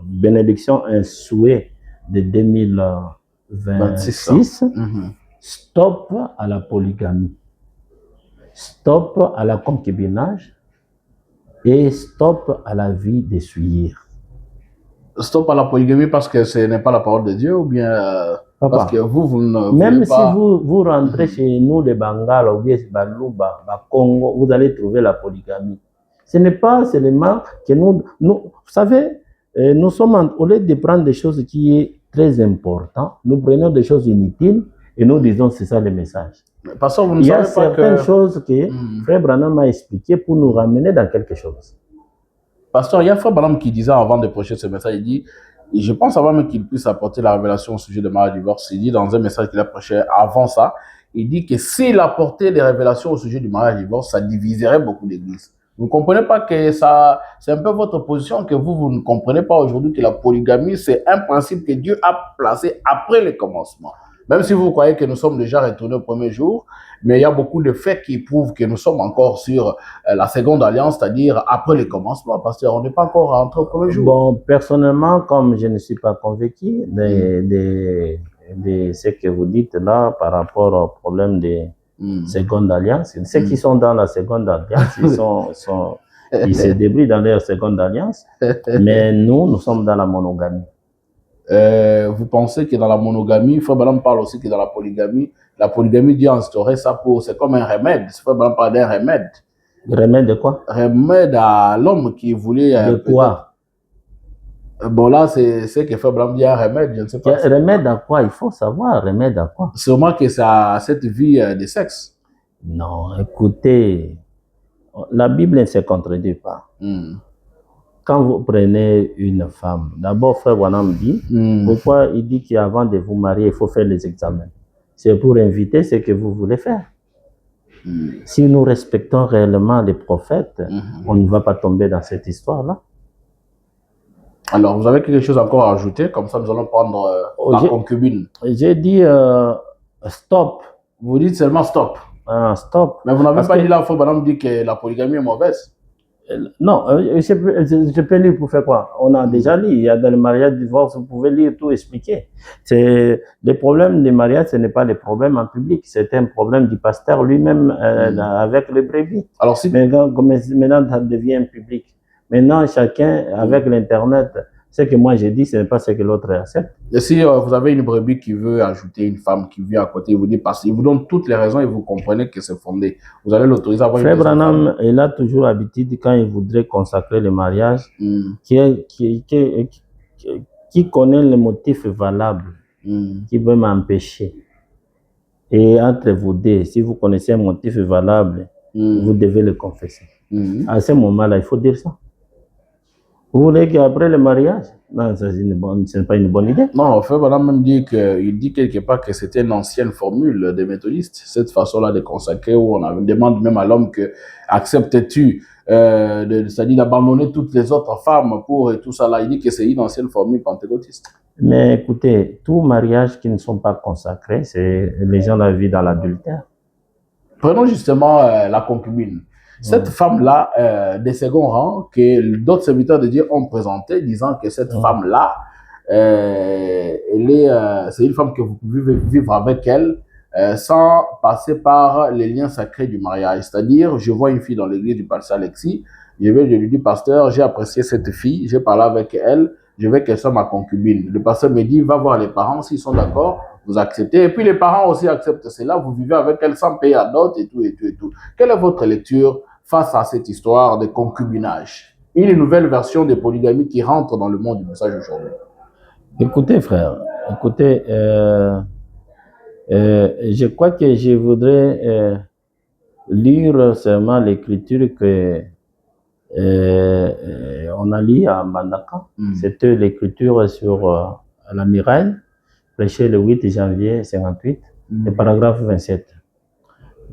bénédiction, un souhait de 2026. Stop à la polygamie, stop à la concubinage et stop à la vie de souillure. Stop à la polygamie parce que ce n'est pas la parole de Dieu ou bien parce que vous ne même pas... si vous rentrez chez nous, les Bangala ou bien Balouba, Congo, vous allez trouver la polygamie. Ce n'est pas seulement que nous vous savez, nous sommes, au lieu de prendre des choses qui sont très importantes, nous prenons des choses inutiles et nous disons c'est ça le message. Parce que vous ne Il y a certaines choses que Frère Branham a expliquées pour nous ramener dans quelque chose. Pasteur, il y a Frère Branham qui disait avant de prêcher ce message, il dit, et je pense avant même qu'il puisse apporter la révélation au sujet de mariage et divorce, il dit dans un message qu'il a prêché avant ça, il dit que s'il apportait des révélations au sujet du mariage et divorce, ça diviserait beaucoup d'églises. Vous ne comprenez pas que ça, c'est un peu votre position, que vous ne comprenez pas aujourd'hui que la polygamie, c'est un principe que Dieu a placé après le commencement. Même si vous croyez que nous sommes déjà retournés au premier jour, mais il y a beaucoup de faits qui prouvent que nous sommes encore sur la seconde alliance, c'est-à-dire après le commencement, parce qu'on n'est pas encore rentré au premier jour. Bon, personnellement, comme je ne suis pas convaincu de ce que vous dites là par rapport au problème de seconde alliance, ceux qui sont dans la seconde alliance, ils se débrouillent dans leur seconde alliance, mais nous sommes dans la monogamie. Vous pensez que dans la monogamie, Frère Branham parle aussi que dans la polygamie Dieu a instauré ça c'est comme un remède. Frère Branham parle d'un remède. Remède de quoi? Remède à l'homme qui voulait... de quoi? Bon là, c'est ce que Frère Branham dit, un remède, je ne sais pas. Remède à quoi? Il faut savoir, remède à quoi? Sûrement que c'est à cette vie de sexe. Non, écoutez, la Bible ne se contredit pas. quand vous prenez une femme, d'abord, Frère Branham dit, pourquoi il dit qu'avant de vous marier, il faut faire les examens. C'est pour inviter ce que vous voulez faire. Si nous respectons réellement les prophètes, on ne va pas tomber dans cette histoire-là. Alors, vous avez quelque chose encore à ajouter? Comme ça, nous allons prendre la concubine. J'ai dit stop. Vous dites seulement stop. Stop. Mais vous n'avez pas dit là, Frère Branham dit que la polygamie est mauvaise. Non, je peux lire pour faire quoi? On a déjà lu, il y a dans le mariage, divorce, vous pouvez lire tout, expliquer. Le problème des mariages, ce n'est pas le problème en public, c'est un problème du pasteur lui-même avec le brebis. Alors, maintenant, ça devient public. Maintenant, chacun, avec l'Internet, ce que moi j'ai dit, ce n'est pas ce que l'autre accepte. Et si vous avez une brebis qui veut ajouter une femme qui vient à côté, il vous dit parce qu'il vous donne toutes les raisons et vous comprenez que c'est fondé, vous allez l'autoriser à avoir une Frère Branham, il a toujours l'habitude, quand il voudrait consacrer le mariage, qui connaît les motifs valables, qui veut m'empêcher. Et entre vous deux, si vous connaissez un motif valable, vous devez le confesser. À ce moment-là, il faut dire ça. Vous voulez qu'après le mariage? Non, ce n'est pas une bonne idée. Non, Frère Branham même dit quelque part que c'était une ancienne formule des méthodistes, cette façon-là de consacrer, où on demande même à l'homme que acceptes-tu, c'est-à-dire d'abandonner toutes les autres femmes pour et tout ça là. Il dit que c'est une ancienne formule pentecôtiste. Mais écoutez, tous mariages qui ne sont pas consacrés, c'est les gens la vivent dans l'adultère. Prenons justement la concubine. Cette femme-là, des second rang, que d'autres serviteurs de Dieu ont présenté, disant que cette femme-là, c'est une femme que vous pouvez vivre avec elle sans passer par les liens sacrés du mariage. C'est-à-dire, je vois une fille dans l'église du pasteur Alexis, je lui dis, pasteur, j'ai apprécié cette fille, j'ai parlé avec elle, je veux qu'elle soit ma concubine. Le pasteur me dit, va voir les parents, s'ils sont d'accord, vous acceptez. Et puis les parents aussi acceptent cela, vous vivez avec elle sans payer à dot et tout, et tout, et tout. Quelle est votre lecture face à cette histoire de concubinage? Une nouvelle version de polygamie qui rentre dans le monde du message aujourd'hui. Écoutez, frère, écoutez, je crois que je voudrais lire seulement l'écriture que on a lu à Mbandaka. C'était l'écriture sur la Miraille, prêchée le 8 janvier 58, le paragraphe 27.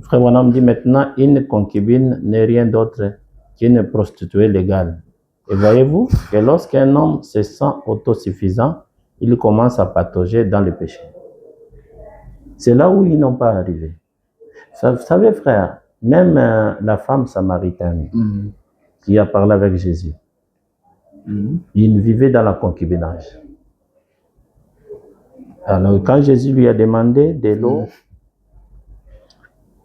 Frère Branham dit maintenant, une concubine n'est rien d'autre qu'une prostituée légale. Et voyez-vous que lorsqu'un homme se sent autosuffisant, il commence à patauger dans le péché. C'est là où ils n'ont pas arrivé. Vous savez, frère, même la femme samaritaine qui a parlé avec Jésus, il vivait dans la concubinage. Alors, quand Jésus lui a demandé de l'eau,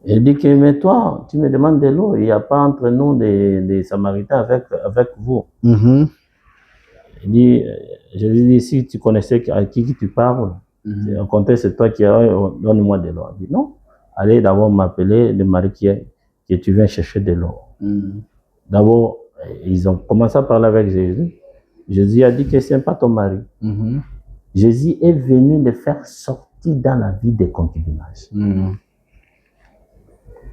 il dit que, mais toi, tu me demandes de l'eau, il n'y a pas entre nous des Samaritains avec vous. Il dit, je lui dis, si tu connaissais à qui tu parles, au contraire, c'est toi qui as, donne-moi de l'eau. Il dit, non, allez d'abord m'appeler le mari que tu viens chercher de l'eau. D'abord, ils ont commencé à parler avec Jésus. Jésus a dit que ce n'est pas ton mari. Jésus est venu le faire sortir dans la vie des concubinages.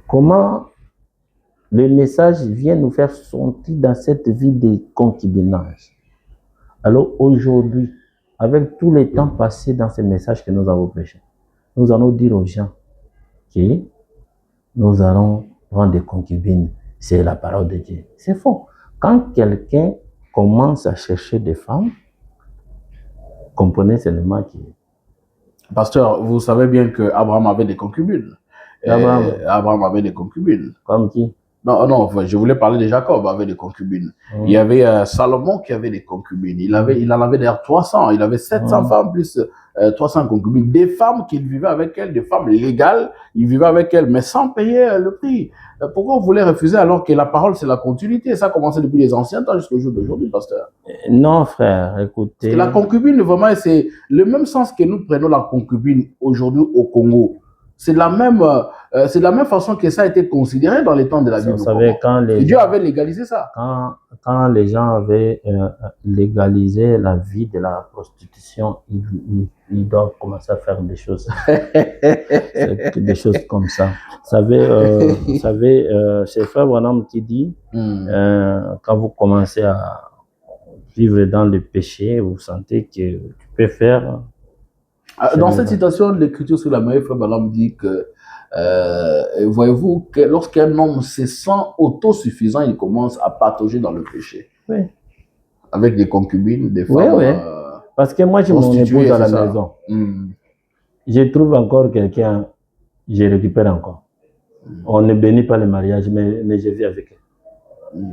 Comment le message vient nous faire sortir dans cette vie de concubinage? Alors aujourd'hui, avec tous les temps passés dans ce message que nous avons prêché, nous allons dire aux gens que nous allons prendre des concubines. C'est la parole de Dieu. C'est faux. Quand quelqu'un commence à chercher des femmes, comprenez seulement que... Pasteur, vous savez bien qu'Abraham avait des concubines. Abraham avait des concubines. Comme qui? Non, je voulais parler de Jacob avec des concubines. Il y avait Salomon qui avait des concubines. Il en avait d'ailleurs 300. Il avait 700 femmes plus 300 concubines. Des femmes qu'il vivait avec elles, des femmes légales. Il vivait avec elles, mais sans payer le prix. Pourquoi vous voulez refuser alors que la parole, c'est la continuité? Ça a commencé depuis les anciens temps jusqu'au jour d'aujourd'hui, pasteur. Non, frère, écoutez. Parce que la concubine, vraiment, c'est le même sens que nous prenons la concubine aujourd'hui au Congo. C'est de la même façon que ça a été considéré dans les temps de la Bible. Vous savez, Dieu avait légalisé ça. Quand les gens avaient légalisé la vie de la prostitution, ils doivent commencer à faire des choses, des choses comme ça. Vous savez, c'est Frère Branham qui dit, quand vous commencez vivre dans le péché, vous sentez que tu peux faire... Dans cette citation de l'Écriture sur la Marie, Frère Branham dit que, voyez-vous, que lorsqu'un homme se sent autosuffisant, il commence à patauger dans le péché. Oui. Avec des concubines, des femmes. Oui, oui. Parce que moi, j'ai mon épouse à la maison. Je trouve encore quelqu'un, je récupère encore. On ne bénit pas le mariage, mais je vis avec elle.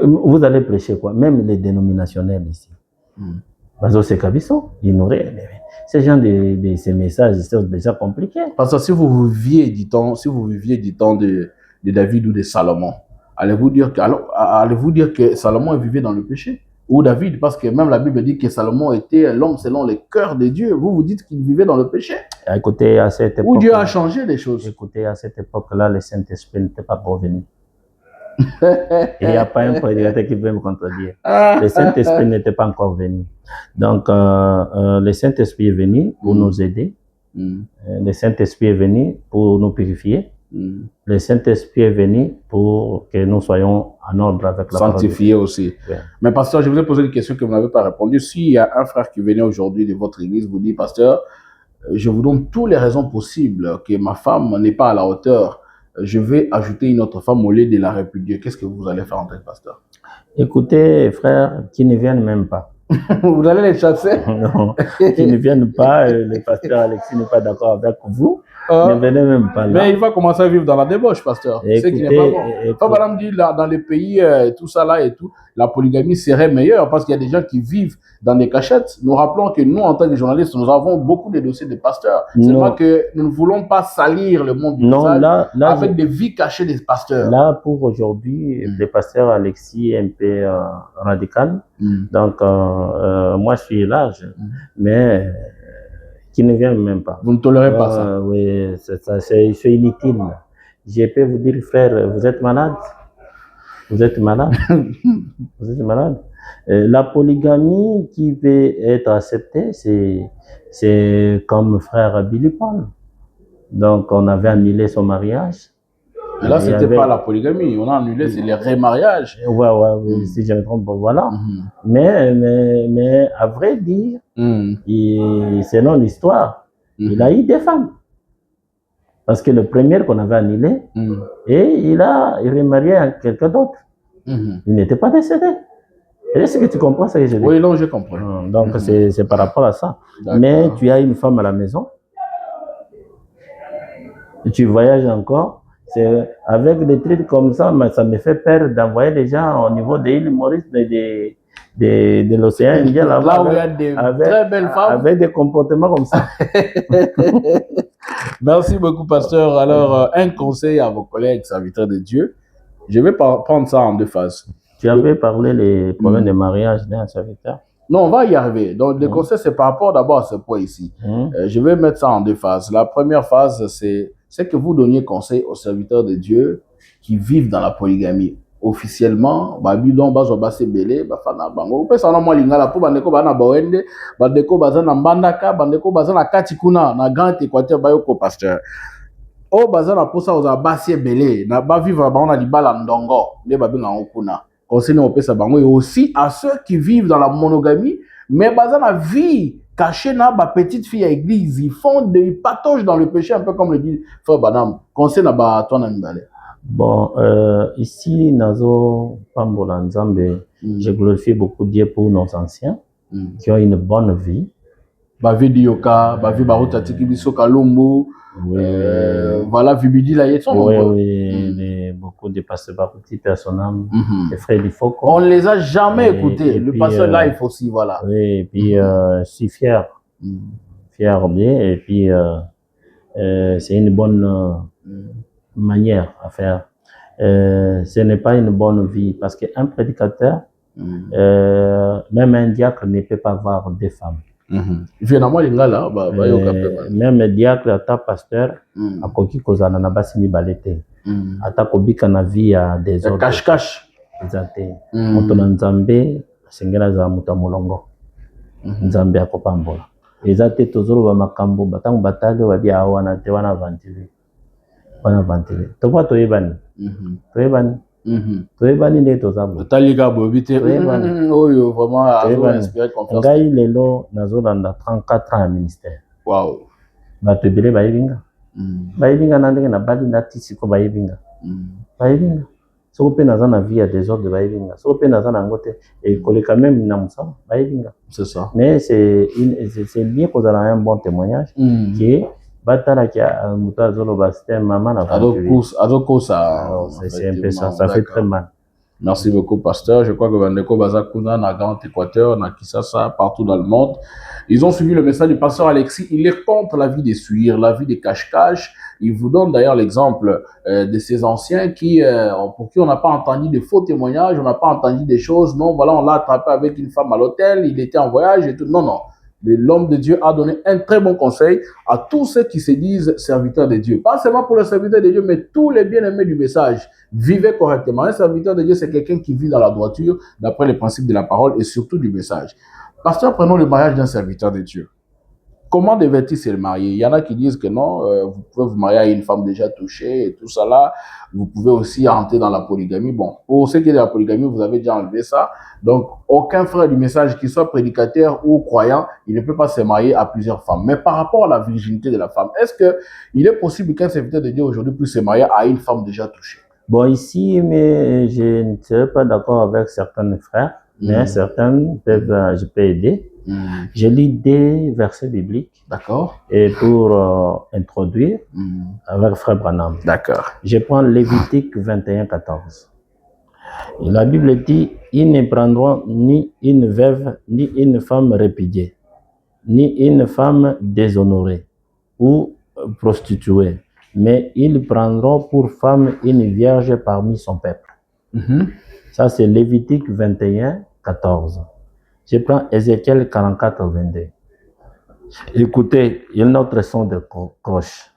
Vous allez prêcher quoi? Même les dénominationnels ici. Parce que c'est Kabiso, ignorer. Ces gens de ces messages, c'est déjà compliqué. Parce que si vous viviez du temps, de David ou de Salomon, allez-vous dire que Salomon vivait dans le péché? Ou David, parce que même la Bible dit que Salomon était l'homme selon le cœur de Dieu. Vous dites qu'il vivait dans le péché. Écoutez, à cette époque, où Dieu a changé les choses. Écoutez, à cette époque-là, le Saint-Esprit n'était pas provenu. Il n'y a pas un prédicateur qui veut me contredire. Le Saint-Esprit n'était pas encore venu. Donc, le Saint-Esprit est venu pour nous aider. Le Saint-Esprit est venu pour nous purifier. Le Saint-Esprit est venu pour que nous soyons en ordre avec la parole. Sanctifié aussi. Ouais. Mais pasteur, je vous ai posé une question que vous n'avez pas répondu. S'il y a un frère qui venait aujourd'hui de votre église, vous dit, pasteur, je vous donne toutes les raisons possibles que ma femme n'est pas à la hauteur. Je vais ajouter une autre femme au lieu de la répudier. Qu'est-ce que vous allez faire en tant que pasteur? Écoutez, frères, qui ne viennent même pas. Vous allez les chasser? Non, qui ne viennent pas. Le pasteur Alexis n'est pas d'accord avec vous. Ne venez même pas là. Mais il va commencer à vivre dans la débauche, pasteur. C'est qui n'est pas bon. Quand madame dit là, dans les pays, tout ça là et tout, la polygamie serait meilleure parce qu'il y a des gens qui vivent dans des cachettes. Nous rappelons que nous, en tant que journalistes, nous avons beaucoup de dossiers de pasteurs. C'est vrai que nous ne voulons pas salir le monde du message avec des vies cachées des pasteurs. Là, pour aujourd'hui, le pasteur Alexis est un peu radical. Donc, moi, je suis large, mais qui ne vient même pas. Vous ne tolérez pas ça? Oui, c'est inutile. Je peux vous dire, frère, vous êtes malade? Vous êtes malade? Vous êtes malade? La polygamie qui peut être acceptée, c'est comme frère Billy Paul. Donc, on avait annulé son mariage. Mais là, ce n'était pas la polygamie. On a annulé, c'est le remariage. Ouais, si je me trompe, voilà. Mais à vrai dire, selon l'histoire, il a eu des femmes. Parce que le premier qu'on avait annulé, et il remarié à quelqu'un d'autre. Il n'était pas décédé. Est-ce que tu comprends ce que je dis? Oui, non, je comprends. Donc, c'est par rapport à ça. Mais tu as une femme à la maison, tu voyages encore. Avec des trucs comme ça, mais ça me fait peur d'envoyer des gens au niveau de l'île Maurice, de l'océan Indien, là où il y a des très belles femmes. Avec des comportements comme ça. Merci beaucoup, pasteur. Alors, un conseil à vos collègues serviteurs de Dieu. Je vais prendre ça en deux phases. Tu avais parlé des problèmes de mariage d'un serviteur? Non, on va y arriver. Donc, le conseil, c'est par rapport d'abord à ce point ici. Je vais mettre ça en deux phases. La première phase, c'est que vous donniez conseil aux serviteurs de Dieu qui vivent dans la polygamie. Officiellement, babidon bazo base belé bafana bango. Pesa na mwa lingala po bandeko bana bawende, bandeko bazana mbandaka, bandeko bazana katikuna na Grand Équateur bayoko pasteur. O bazana posa oza base belé na ba vivre bango na libala ndongo, nde babinga okuna. Conseil na opesa bango et aussi à ceux qui vivent dans la monogamie, mais bazana vie cachés dans ma petite fille à l'église, ils font des patauges dans le péché, un peu comme le dit Frère Branham. Conseil à toi, Nambale. Bon, ici, Nazo Pambola Nzambe, je glorifie beaucoup Dieu pour nos anciens qui ont une bonne vie. Bavi Dioka, Bavi Baruta Tikibiso Kalumbu, voilà, Vibidi la Yeton. Oui, beaucoup de pasteurs Baruti personnels, des frères du Foko. On ne les a jamais écoutés. Le pasteur live aussi, voilà. Oui, et puis je suis fier. Fier bien, et puis c'est une bonne manière à faire. Ce n'est pas une bonne vie parce qu'un prédicateur, même un diacre ne peut pas avoir des femmes. Même un diacre, ata pasteur, a koki kozana na basi mibalete. Ata kobika na vie ya des autres. Cache-cache. Exacté. Moto na Nzambe, sengela za muta molongo. Nzambe akopambola. Exacté tozoro ba makambo batango batale wa bia awana te wana ventile. Wana ventile. Tokwa toyebani. Toyebani. toyebani nde toza boye taliga bobite oyo vraiment azo inspiré confiance ngai lelo nazolanda 34 ans ya ministère wow bato ebele bayebi nga bayebi nga na ndenge nabali nati siko bayebi nga bayebi nga soko mpe naza na vie ya désordre bayebi nga soko mpe naza na yango te ekoleka même na mosala bayebi nga c'est ça mais c'est bien kozala un bon témoignage que batalaki moto azoloba c'était maman na azokosa c'est un peu ça, ça fait très mal. Merci beaucoup, pasteur. Je crois que Vandeko Bazakuna, na Grand Équateur, na Kisasa, partout dans le monde, ils ont suivi le message du pasteur Alexis. Il est contre la vie des suirs, la vie des cache-cache. Il vous donne d'ailleurs l'exemple de ces anciens pour qui on n'a pas entendu de faux témoignages, on n'a pas entendu des choses. Non, voilà, on l'a attrapé avec une femme à l'hôtel, il était en voyage et tout. Non, non. L'homme de Dieu a donné un très bon conseil à tous ceux qui se disent serviteurs de Dieu. Pas seulement pour les serviteurs de Dieu, mais tous les bien-aimés du message. Vivez correctement. Un serviteur de Dieu, c'est quelqu'un qui vit dans la droiture, d'après les principes de la parole et surtout du message. Pasteur, prenons le mariage d'un serviteur de Dieu. Comment devait-il se marier? Il y en a qui disent que non, vous pouvez vous marier à une femme déjà touchée et tout ça là. Vous pouvez aussi entrer dans la polygamie. Bon, pour ce qui est de la polygamie, vous avez déjà enlevé ça. Donc, aucun frère du message, qui soit prédicateur ou croyant, il ne peut pas se marier à plusieurs femmes. Mais par rapport à la virginité de la femme, est-ce qu'il est possible qu'un serviteur de Dieu aujourd'hui puisse se marier à une femme déjà touchée? Bon, ici, mais je ne serais pas d'accord avec certains frères, mais certains peuvent, je peux aider. Je lis des versets bibliques. D'accord. Et pour introduire avec frère Branham. D'accord. Je prends Lévitique 21, 14. Et la Bible dit, ils ne prendront ni une veuve, ni une femme répudiée, ni une femme déshonorée ou prostituée, mais ils prendront pour femme une vierge parmi son peuple. Ça, c'est Lévitique 21, 14. Je prends Ézéchiel 44, 22. Écoutez, il y a un autre son de cloche.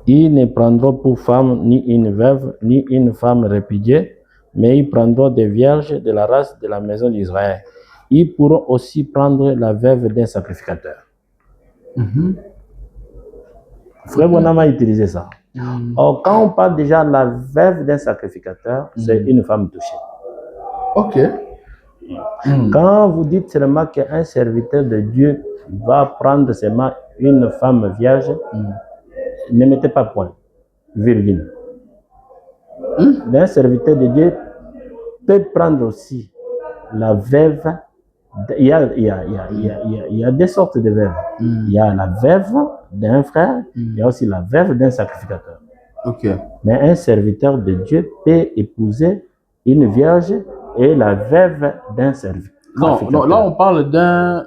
Ils ne prendront pour femme ni une veuve, ni une femme répudiée, mais ils prendront des vierges de la race de la maison d'Israël. Ils pourront aussi prendre la veuve d'un sacrificateur. Frère Bonham a utilisé ça. Or, quand on parle déjà de la veuve d'un sacrificateur, c'est une femme touchée. Ok. Quand vous dites seulement qu'un serviteur de Dieu va prendre seulement une femme vierge, ne mettez pas point, virgule. Un serviteur de Dieu peut prendre aussi la veuve. Il y a des sortes de veuves. Il y a la veuve d'un frère, il y a aussi la veuve d'un sacrificateur. Okay. Mais un serviteur de Dieu peut épouser une vierge et la veuve d'un serviteur. Non, là on parle d'un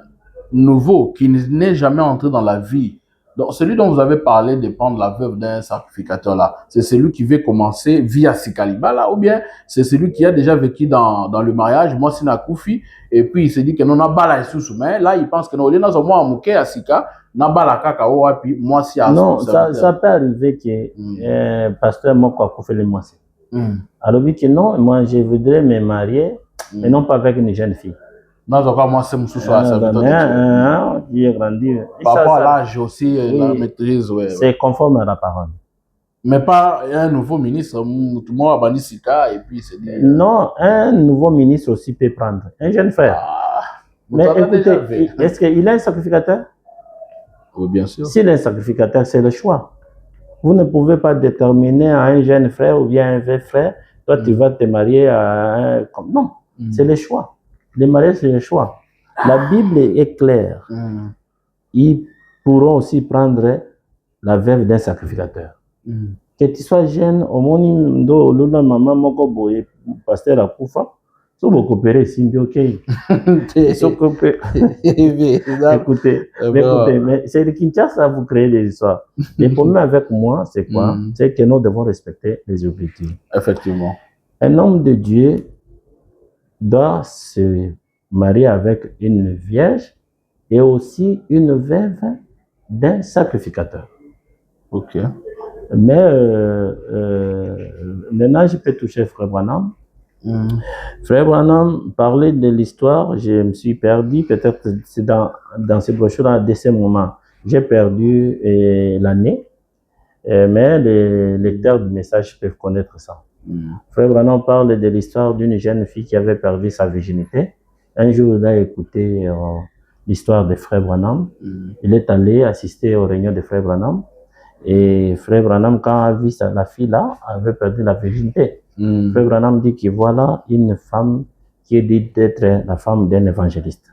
nouveau qui n'est jamais entré dans la vie. Donc celui dont vous avez parlé de prendre la veuve d'un sacrificateur là, c'est celui qui veut commencer via Sikaliba là, ou bien c'est celui qui a déjà vécu dans le mariage, moi c'est Nakoufi, et puis il se dit que non, n'a pas la sous, mais là il pense que non, il a moi amouké à Sika, n'a pas la kaka, et puis moi si à non, ça peut arriver que pasteur Moko a fait le mois. Alors dit que non, moi je voudrais me marier, mais non pas avec une jeune fille. Non, donc moi c'est mon sous-sol qui est grandi. Par rapport à l'âge aussi, la maîtrise, ouais. C'est conforme à la parole. Mais pas un nouveau ministre, moi Bani Sika, et puis c'est dit. Non, un nouveau ministre aussi peut prendre. Un jeune frère. Mais écoutez, est-ce qu'il est un sacrificateur? Oui, bien sûr. S'il est un sacrificateur, c'est le choix. Vous ne pouvez pas déterminer à un jeune frère ou bien un vieux frère, toi tu vas te marier à un... Non, c'est le choix. Le mariage, c'est le choix. La Bible est claire. Ils pourront aussi prendre la veuve d'un sacrificateur. Que tu sois jeune, au moins, l'on maman, moko boye, pasteur à Koufa, so vous coopérez, c'est ok. Écoutez, mais c'est le Kinshasa, vous créez des histoires. Le problème avec moi, c'est quoi? C'est que nous devons respecter les objectifs. Effectivement. Un homme de Dieu doit se marier avec une vierge et aussi une veuve d'un sacrificateur. Ok. Mais maintenant, je peux toucher Frère Branham. Frère Branham parlait de l'histoire, je me suis perdu, peut-être c'est dans ces brochures-là, de ce moment, j'ai perdu l'année, mais les lecteurs du message peuvent connaître ça. Frère Branham parle de l'histoire d'une jeune fille qui avait perdu sa virginité. Un jour, il a écouté l'histoire de Frère Branham. Il est allé assister aux réunions de Frère Branham. Et Frère Branham, quand a vu la fille là, avait perdu la virginité. Frère Branham dit que voilà une femme qui est dite d'être la femme d'un évangéliste.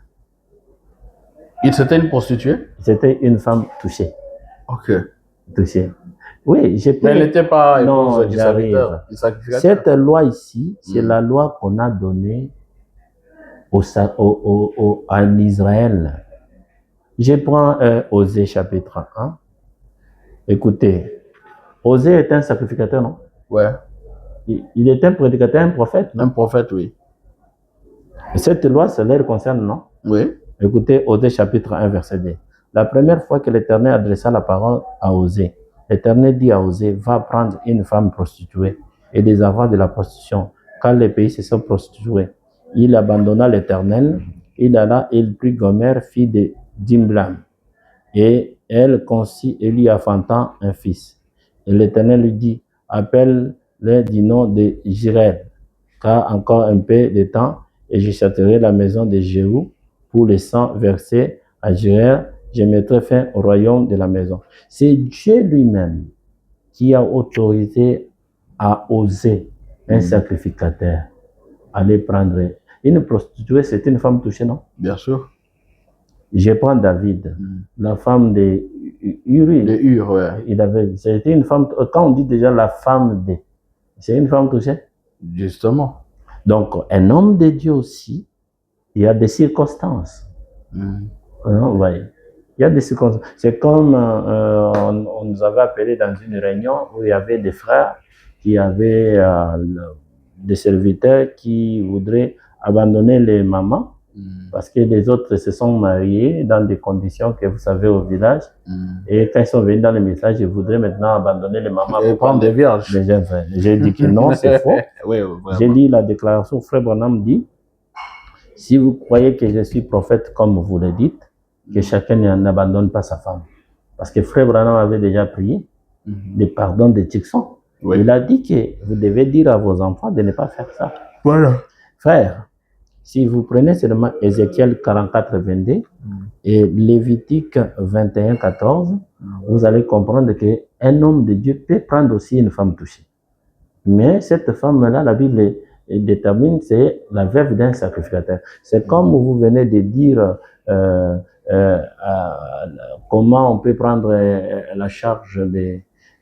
C'était une prostituée? C'était une femme touchée. Ok. Touchée. Oui, mais elle n'était pas épouse du serviteur. Cette loi ici, c'est la loi qu'on a donnée en Israël. Je prends Osée chapitre 1. Écoutez, Osée est un sacrificateur, non? Ouais. Il est un prédicateur, un prophète, non? Un prophète, oui. Cette loi, cela le concerne, non? Oui. Écoutez, Osée chapitre 1, verset 2. La première fois que l'Éternel adressa la parole à Osée, l'Éternel dit à Osée, va prendre une femme prostituée et des avoirs de la prostitution, car les pays se sont prostitués. Il abandonna l'Éternel, il alla et il prit Gomer, fille de Dimblam, et elle conçut et lui enfantant un fils. Et l'Éternel lui dit, appelle-le du nom de Jirel, car encore un peu de temps, et je châterai la maison de Jéhu pour le sang versé à Jirel, je mettrai fin au royaume de la maison. C'est Dieu lui-même qui a autorisé à Osée, un sacrificateur, aller prendre une prostituée. C'est une femme touchée, non? Bien sûr. Je prends David, la femme de Uri. De Ur, ouais. C'était une femme, quand on dit déjà la femme de, c'est une femme touchée? Justement. Donc, un homme de Dieu aussi, il y a des circonstances. Vous voyez? Il y a des circonstances. C'est comme on nous avait appelé dans une réunion où il y avait des frères qui avaient des serviteurs qui voudraient abandonner les mamans parce que les autres se sont mariés dans des conditions que vous savez au village. Et quand ils sont venus dans le message, ils voudraient maintenant abandonner les mamans pour prendre des vierges. J'ai dit que non, c'est faux. Oui, j'ai lu la déclaration. Frère Branham dit, si vous croyez que je suis prophète comme vous le dites, que chacun n'abandonne pas sa femme. Parce que Frère Branham avait déjà prié des pardons de Tixon. Oui. Il a dit que vous devez dire à vos enfants de ne pas faire ça. Voilà. Frère, si vous prenez seulement Ézéchiel 44, 22 et Lévitique 21, 14, vous allez comprendre qu'un homme de Dieu peut prendre aussi une femme touchée. Mais cette femme-là, la Bible détermine, c'est la veuve d'un sacrificateur. C'est comme vous venez de dire comment on peut prendre la charge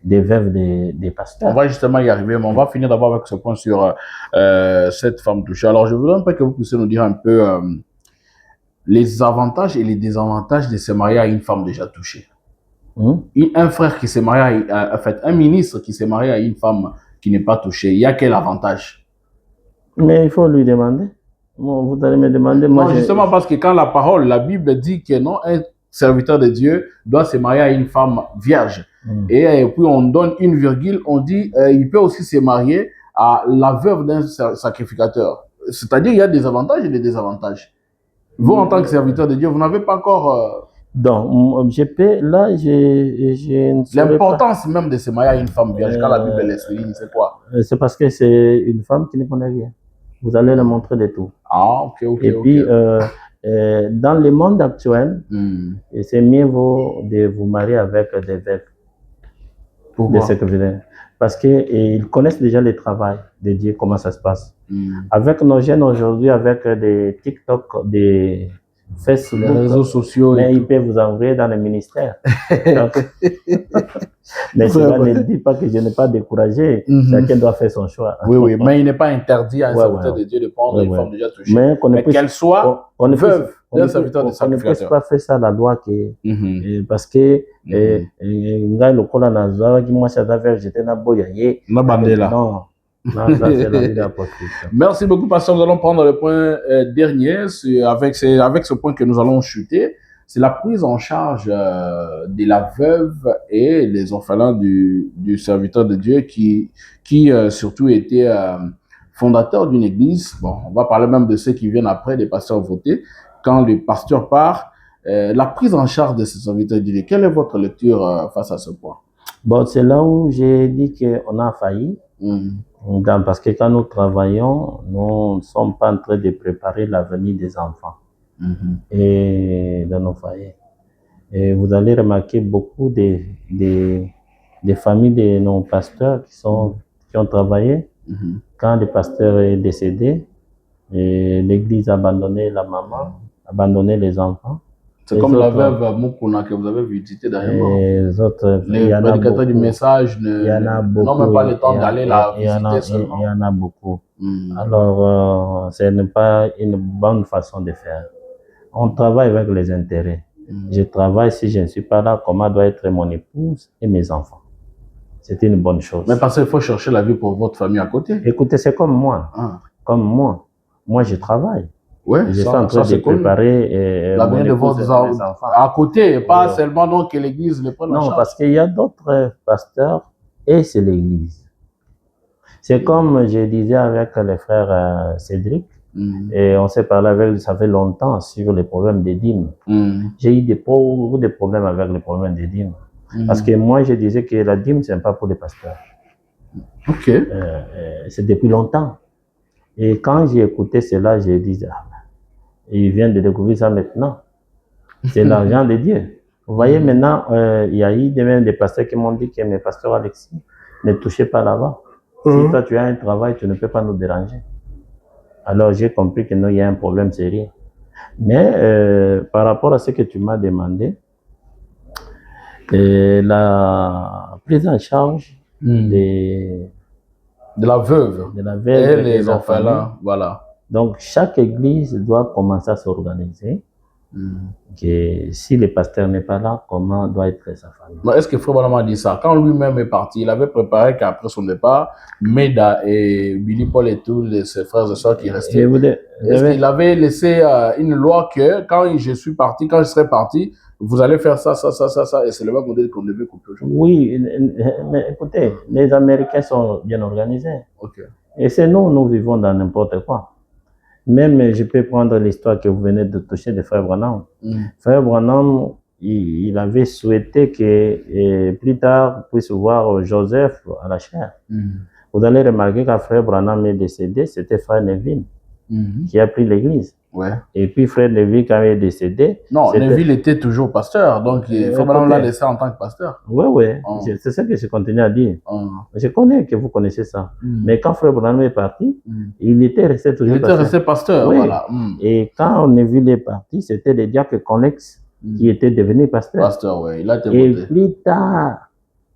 des veuves des pasteurs. On va justement y arriver, mais on va finir d'abord avec ce point sur cette femme touchée. Alors, je voudrais un peu que vous puissiez nous dire un peu les avantages et les désavantages de se marier à une femme déjà touchée. Un frère qui s'est marié, en fait, un ministre qui s'est marié à une femme qui n'est pas touchée, il y a quel avantage? Mais il faut lui demander. Bon, vous allez me demander. Moi, non, justement parce que quand la Bible dit que non, un serviteur de Dieu doit se marier à une femme vierge. Et puis on donne une virgule, on dit il peut aussi se marier à la veuve d'un sacrificateur. C'est-à-dire il y a des avantages et des désavantages. Vous, en tant que serviteur de Dieu, vous n'avez pas encore... Donc, l'importance même de se marier à une femme vierge, quand la Bible l'explique, c'est quoi? C'est parce que c'est une femme qui ne connaît rien. Vous allez le montrer de tout. Ah, ok. Et puis, dans le monde actuel, c'est mieux de vous marier avec des veuves. Pourquoi? Parce qu'ils connaissent déjà le travail de Dieu, comment ça se passe. Avec nos jeunes aujourd'hui, avec des TikTok, des Facebook, les réseaux sociaux, mais ils peuvent vous envoyer dans le ministère. Donc, mais cela ne dit pas que je n'ai pas découragé. Chacun doit faire son choix. Oui, mais il n'est pas interdit à un serviteur de Dieu de prendre une femme déjà touchée. Mais qu'elle soit veuve d'un serviteur de sacrificateur. On ne peut pas faire ça la loi parce que non. Non, ça, c'est la vie d'apôtre. Merci beaucoup, pasteur. Nous allons prendre le point dernier. Avec ce point que nous allons chuter. C'est la prise en charge de la veuve et les orphelins du serviteur de Dieu qui surtout était fondateur d'une église. Bon, on va parler même de ceux qui viennent après, des pasteurs votés. Quand le pasteur part, la prise en charge de ce serviteur de Dieu. Quelle est votre lecture face à ce point? Bon, c'est là où j'ai dit qu'on a failli. Parce que quand nous travaillons, nous ne sommes pas en train de préparer l'avenir des enfants et dans nos foyers. Et vous allez remarquer beaucoup des familles de nos pasteurs qui ont travaillé. Quand le pasteur est décédé, l'église a abandonné la maman, abandonné les enfants. C'est comme la veuve Mukuna que vous avez visité dernièrement. Les autres, les prédicateurs du message n'ont même pas le temps d'aller la visiter seulement. Il y en a beaucoup. Alors, ce n'est pas une bonne façon de faire. On travaille avec les intérêts. Je travaille, si je ne suis pas là, comment doit être mon épouse et mes enfants. C'est une bonne chose. Mais parce qu'il faut chercher la vie pour votre famille à côté. Écoutez, c'est comme moi. Comme moi. Moi, je travaille. Ouais, je suis en train de préparer l'avenir de vos enfants à côté, et pas seulement donc que l'église le prenne en charge. Non, parce qu'il y a d'autres pasteurs et c'est l'église. C'est comme je disais avec les frères Cédric, et on s'est parlé avec lui, ça fait longtemps, sur les problèmes des dîmes. J'ai eu beaucoup de problèmes avec les problèmes des dîmes. Parce que moi, je disais que la dîme, ce n'est pas pour les pasteurs. Ok. C'est depuis longtemps. Et quand j'ai écouté cela, j'ai dit, il vient de découvrir ça maintenant. C'est l'argent de Dieu. Vous voyez, maintenant, il y a eu des pasteurs qui m'ont dit que mes pasteurs Alexis, ne touchez pas là-bas. Si toi tu as un travail, tu ne peux pas nous déranger. Alors j'ai compris que non, il y a un problème sérieux. Mais par rapport à ce que tu m'as demandé, la prise en charge de la veuve et les orphelins, voilà. Donc chaque église doit commencer à s'organiser. Que si le pasteur n'est pas là, comment doit être sa famille? Est-ce que Frère Branham a dit ça? Quand lui-même est parti, il avait préparé qu'après son départ, Meda et Billy Paul et tous ses frères et sœurs qui restaient, est-ce qu'il avait laissé une loi que quand je suis parti, quand je serai parti, vous allez faire ça, et c'est le même modèle qu'on devait couper aujourd'hui? Oui, mais écoutez, les Américains sont bien organisés. Okay. Et c'est nous vivons dans n'importe quoi. Même, je peux prendre l'histoire que vous venez de toucher de Frère Branham. Frère Branham, il avait souhaité que plus tard puisse voir Joseph à la chair. Vous allez remarquer quand Frère Branham est décédé, c'était Frère Neville qui a pris l'église. Ouais. Et puis Frère Neville, quand il est décédé... Non, Neville était toujours pasteur, donc Frère Branham l'a laissé en tant que pasteur. Oui. C'est ça que je continue à dire. Je connais que vous connaissez ça. Mais quand Frère Branham est parti, il était resté toujours pasteur. Il était resté pasteur, voilà. Et quand Neville est parti, c'était le diacre Connex qui était devenu pasteur. Pasteur, oui, il a été voté. Et plus tard,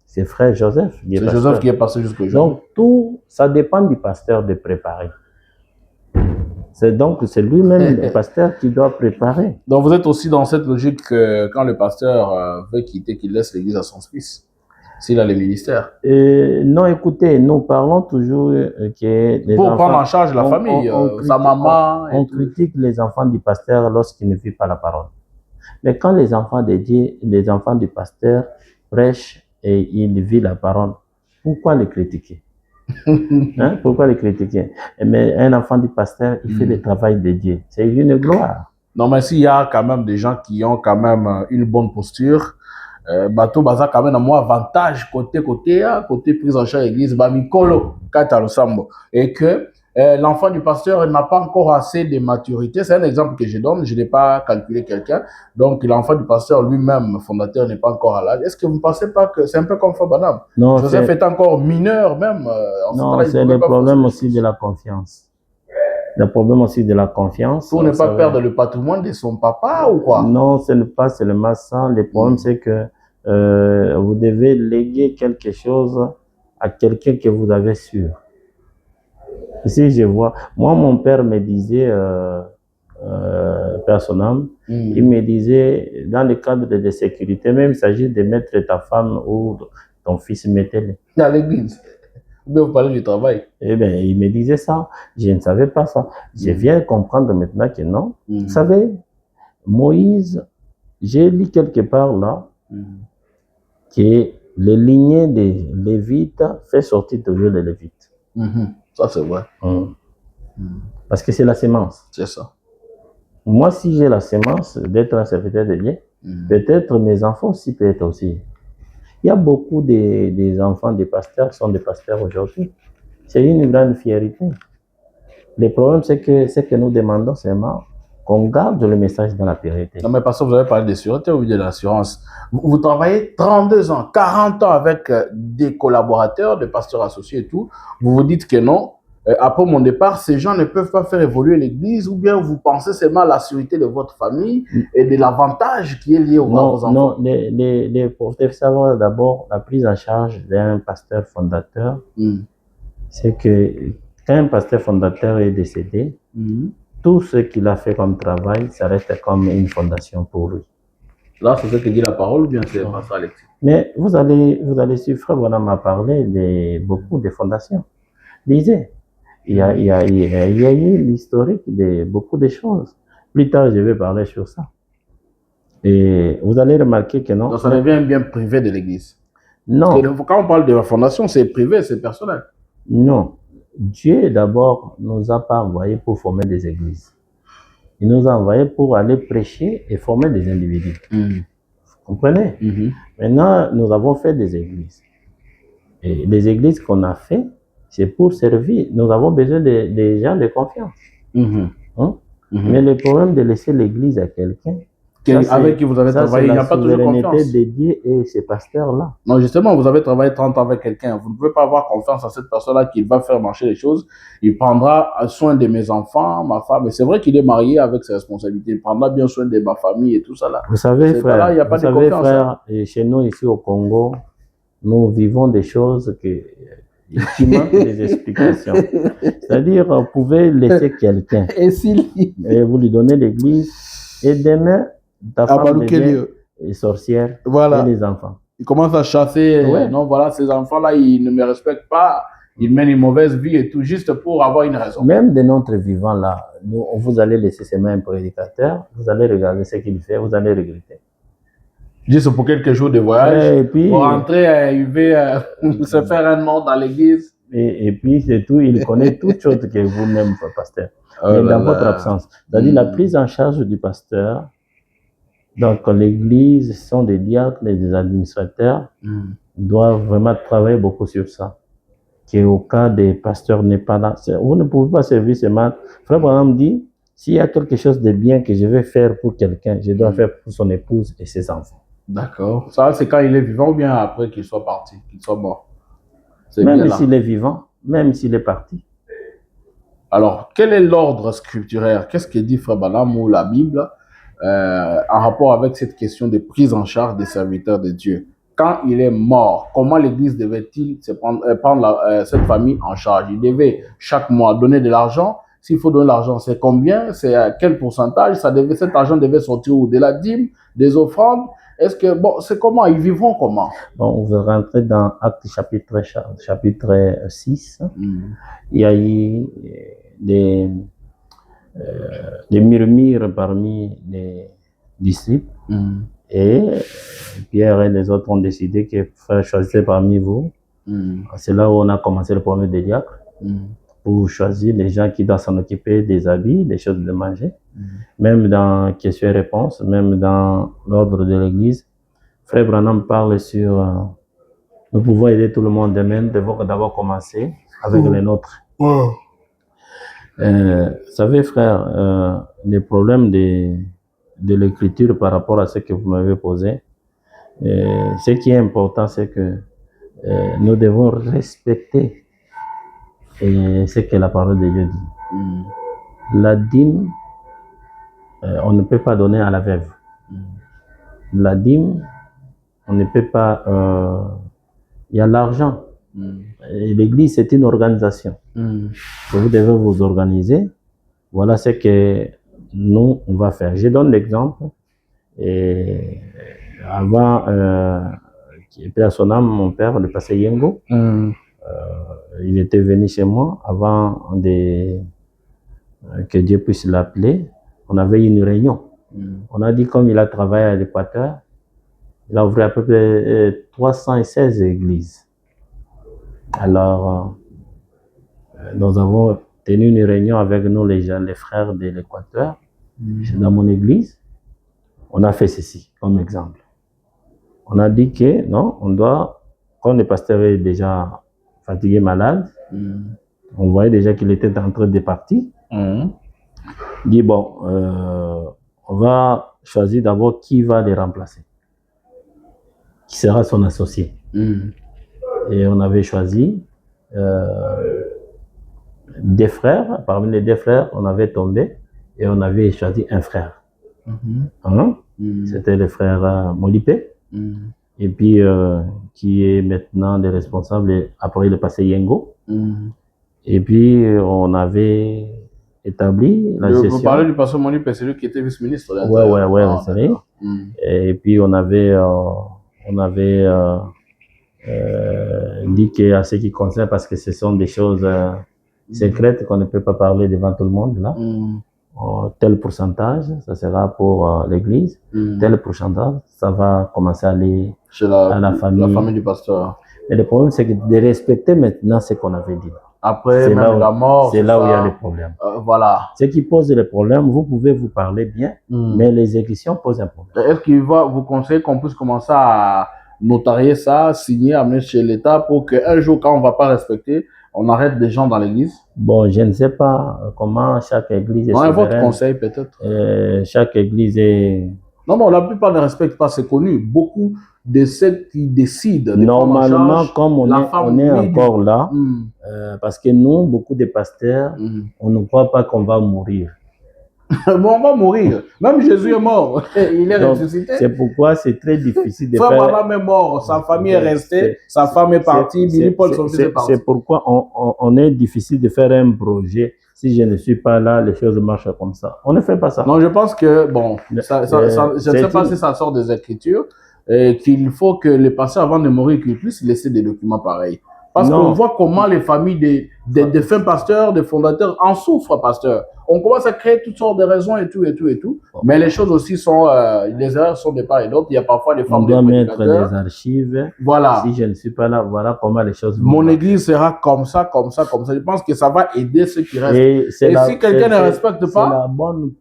c'est Frère Joseph qui est pasteur. C'est Joseph qui est passé jusqu'au jour. Donc tout, ça dépend du pasteur de préparer. C'est lui-même le pasteur qui doit préparer. Donc vous êtes aussi dans cette logique que quand le pasteur veut quitter, qu'il laisse l'église à son fils, s'il a le ministère. Non, écoutez, nous parlons toujours que les pour enfants, prendre en charge la famille, sa maman. On critique les enfants du pasteur lorsqu'ils ne vivent pas la parole. Mais quand les enfants de Dieu, les enfants du pasteur prêchent et ils vivent la parole, pourquoi les critiquer? Pourquoi les critiquer? Mais un enfant du pasteur, il fait le travail de Dieu. C'est une gloire. Non, mais s'il y a quand même des gens qui ont quand même une bonne posture, bateau baza quand même un avantage côté prise en charge église, bamikolo katalo sambo, et que l'enfant du pasteur n'a pas encore assez de maturité. C'est un exemple que je donne, je n'ai pas calculé quelqu'un. Donc l'enfant du pasteur lui-même, fondateur, n'est pas encore à l'âge. Est-ce que vous ne pensez pas que c'est un peu comme Fabanam? Non, Joseph est encore mineur même. Non, c'est le problème aussi de la confiance. Le problème aussi de la confiance. Pour ne pas perdre le patrimoine de son papa ou quoi? Non, ce n'est pas seulement ça. Le problème, c'est que vous devez léguer quelque chose à quelqu'un que vous avez sûr. Si je vois, moi, mon père me disait, personnellement, il me disait, dans le cadre de sécurité, même il s'agit de mettre ta femme ou ton fils, mettez-le. Dans l'église. Vous parlez du travail. Eh bien, il me disait ça. Je ne savais pas ça. Je viens comprendre maintenant que non. Vous savez, Moïse, j'ai lu quelque part là, que les lignées des Lévites fait sortir toujours les Lévites. Ça, c'est vrai. Parce que c'est la sémence. C'est ça. Moi, si j'ai la sémence d'être un serviteur de Dieu, peut-être mes enfants aussi peuvent être aussi. Il y a beaucoup des enfants des pasteurs qui sont des pasteurs aujourd'hui. C'est une grande fierté. Le problème, c'est que ce que nous demandons seulement, qu'on garde le message dans la purité. Non, mais parce que vous avez parlé de sûreté ou de l'assurance. Vous travaillez 32 ans, 40 ans avec des collaborateurs, des pasteurs associés et tout. Vous vous dites que non. Après mon départ, ces gens ne peuvent pas faire évoluer l'Église, ou bien vous pensez seulement à la sécurité de votre famille et de l'avantage qui est lié aux enfants. Non, pour savoir d'abord la prise en charge d'un pasteur fondateur, c'est que quand un pasteur fondateur est décédé, tout ce qu'il a fait comme travail, ça reste comme une fondation pour lui. Là, c'est ce que dit la parole ou bien c'est pas ça, Alexis? Mais vous allez suivre, Frère Branham m'a parlé de beaucoup de fondations. Lisez, il y a eu l'historique de beaucoup de choses. Plus tard, je vais parler sur ça. Et vous allez remarquer que non. Donc, ça devient un bien privé de l'Église. Non. Quand on parle de la fondation, c'est privé, c'est personnel. Non. Dieu, d'abord, nous a pas envoyés pour former des églises. Il nous a envoyés pour aller prêcher et former des individus. Vous comprenez? Maintenant, nous avons fait des églises. Et les églises qu'on a fait, c'est pour servir. Nous avons besoin de gens de confiance. Mais le problème de laisser l'église à quelqu'un, avec qui vous avez travaillé, il n'y a pas toujours confiance. C'est la souveraineté de Dieu et ces pasteurs-là. Non, justement, vous avez travaillé 30 ans avec quelqu'un. Vous ne pouvez pas avoir confiance en cette personne-là qui va faire marcher les choses. Il prendra soin de mes enfants, ma femme. Et c'est vrai qu'il est marié avec ses responsabilités. Il prendra bien soin de ma famille et tout ça là. Vous savez, frère, il n'y a pas de confiance. Frère, chez nous ici au Congo, nous vivons des choses qui manquent des explications. C'est-à-dire, vous pouvez laisser quelqu'un et vous lui donnez l'église et demain, ta femme devient sorcière et les enfants. Il commence à chasser. Non, voilà, ces enfants-là, ils ne me respectent pas. Ils mènent une mauvaise vie et tout, juste pour avoir une raison. Même de notre vivant là, vous allez laisser ses mains un prédicateur, vous allez regarder ce qu'il fait, vous allez regretter. Juste pour quelques jours de voyage, et puis, pour rentrer à UV, se faire un nom dans l'église. Et puis, c'est tout, il connaît toutes choses que vous-même, pasteur. Mais dans votre absence. C'est-à-dire la prise en charge du pasteur, donc l'église sont des diacres et des administrateurs, doivent vraiment travailler beaucoup sur ça. Qu'au cas des pasteurs n'est pas là, vous ne pouvez pas servir seulement. Frère Branham dit, s'il y a quelque chose de bien que je vais faire pour quelqu'un, je dois faire pour son épouse et ses enfants. D'accord. Ça, c'est quand il est vivant ou bien après qu'il soit parti, qu'il soit mort? Même s'il est vivant, même s'il est parti. Alors, quel est l'ordre scripturaire? Qu'est-ce que dit Frère Branham ou la Bible en rapport avec cette question de prise en charge des serviteurs de Dieu? Quand il est mort, comment l'Église devait-il prendre cette famille en charge? Il devait chaque mois donner de l'argent. S'il faut donner l'argent, c'est combien? C'est à quel pourcentage? Cet argent devait sortir de la dîme, des offrandes? Est-ce que, bon, c'est comment? Ils vivront comment? Bon, on va rentrer dans Actes chapitre 6. Il y a eu des murmures parmi les disciples. Et Pierre et les autres ont décidé que frère, choisissez parmi vous. C'est là où on a commencé le premier des diacres. Pour choisir les gens qui doivent s'en occuper des habits, des choses de manger. Même dans questions et réponses, même dans l'ordre de l'église. Frère Branham parle sur nous pouvons aider tout le monde, même devons d'abord commencer avec les nôtres. Vous savez, frère, les problèmes de l'écriture par rapport à ce que vous m'avez posé, ce qui est important, c'est que nous devons respecter ce que la parole de Dieu dit. La dîme, on ne peut pas donner à la veuve. La dîme, on ne peut pas... il y a l'argent. L'église, c'est une organisation. Vous devez vous organiser. Voilà ce que nous, on va faire. Je donne l'exemple. Avant, qui était à son âme, mon père, le pasteur Yengo, il était venu chez moi avant que Dieu puisse l'appeler. On avait une réunion. On a dit, comme il a travaillé à l'Équateur, il a ouvert à peu près 316 églises. Alors, nous avons tenu une réunion avec nous, les frères de l'Équateur, dans mon église. On a fait ceci comme exemple. On a dit que non, on doit, quand le pasteur est déjà fatigué, malade. On voyait déjà qu'il était en train de partir. Il dit, bon, on va choisir d'abord qui va les remplacer. Qui sera son associé. Et on avait choisi des frères. Parmi les deux frères, on avait tombé et on avait choisi un frère. C'était le frère Molipé. Et puis, qui est maintenant le responsable, après il est passé Yengo. Et puis, on avait établi la gestion. Vous parlez du pasteur Molipé, c'est lui qui était vice-ministre. Ouais, c'est vrai. Et puis, on avait dit qu'à ce qui concerne, parce que ce sont des choses secrètes qu'on ne peut pas parler devant tout le monde, là. Tel pourcentage, ça sera pour l'église. Tel pourcentage, ça va commencer à aller à la famille du pasteur. Mais le problème, c'est de respecter maintenant ce qu'on avait dit. Après même la mort, c'est là où il y a le problème. Voilà. Ce qui pose le problème, vous pouvez vous parler bien, mais l'exécution pose un problème. Est-ce qu'il va vous conseiller qu'on puisse commencer à notarier ça, signer, amener chez l'État pour qu'un jour, quand on ne va pas respecter, on arrête des gens dans l'église? Bon, je ne sais pas comment chaque église est souveraine. Votre conseil peut-être? Chaque église est... Non, la plupart ne respectent pas, c'est connu. Beaucoup de ceux qui décident de normalement, comme on est encore là, parce que nous, beaucoup de pasteurs, on ne croit pas qu'on va mourir. Bon, on va mourir. Même Jésus est mort. Il est ressuscité. C'est pourquoi c'est très difficile de faire... Abraham est mort, sa famille est restée, sa femme est partie, Billy Paul, son fils est parti. C'est pourquoi on est difficile de faire un projet. Si je ne suis pas là, les choses marchent comme ça. On ne fait pas ça. Non, je pense que, bon, je ne sais pas si ça sort des Écritures, qu'il faut que les pasteurs, avant de mourir, qu'ils puissent laisser des documents pareils. Parce qu'on voit comment les familles des défunts pasteurs, des fondateurs en souffrent, pasteurs. On commence à créer toutes sortes de raisons et tout. Mais les choses aussi sont, les erreurs sont de part et d'autre. Il y a parfois des formes de mettre des archives. Voilà. Si je ne suis pas là, voilà comment les choses vont. Mon église sera comme ça. Je pense que ça va aider ceux qui restent. Et si quelqu'un ne respecte pas.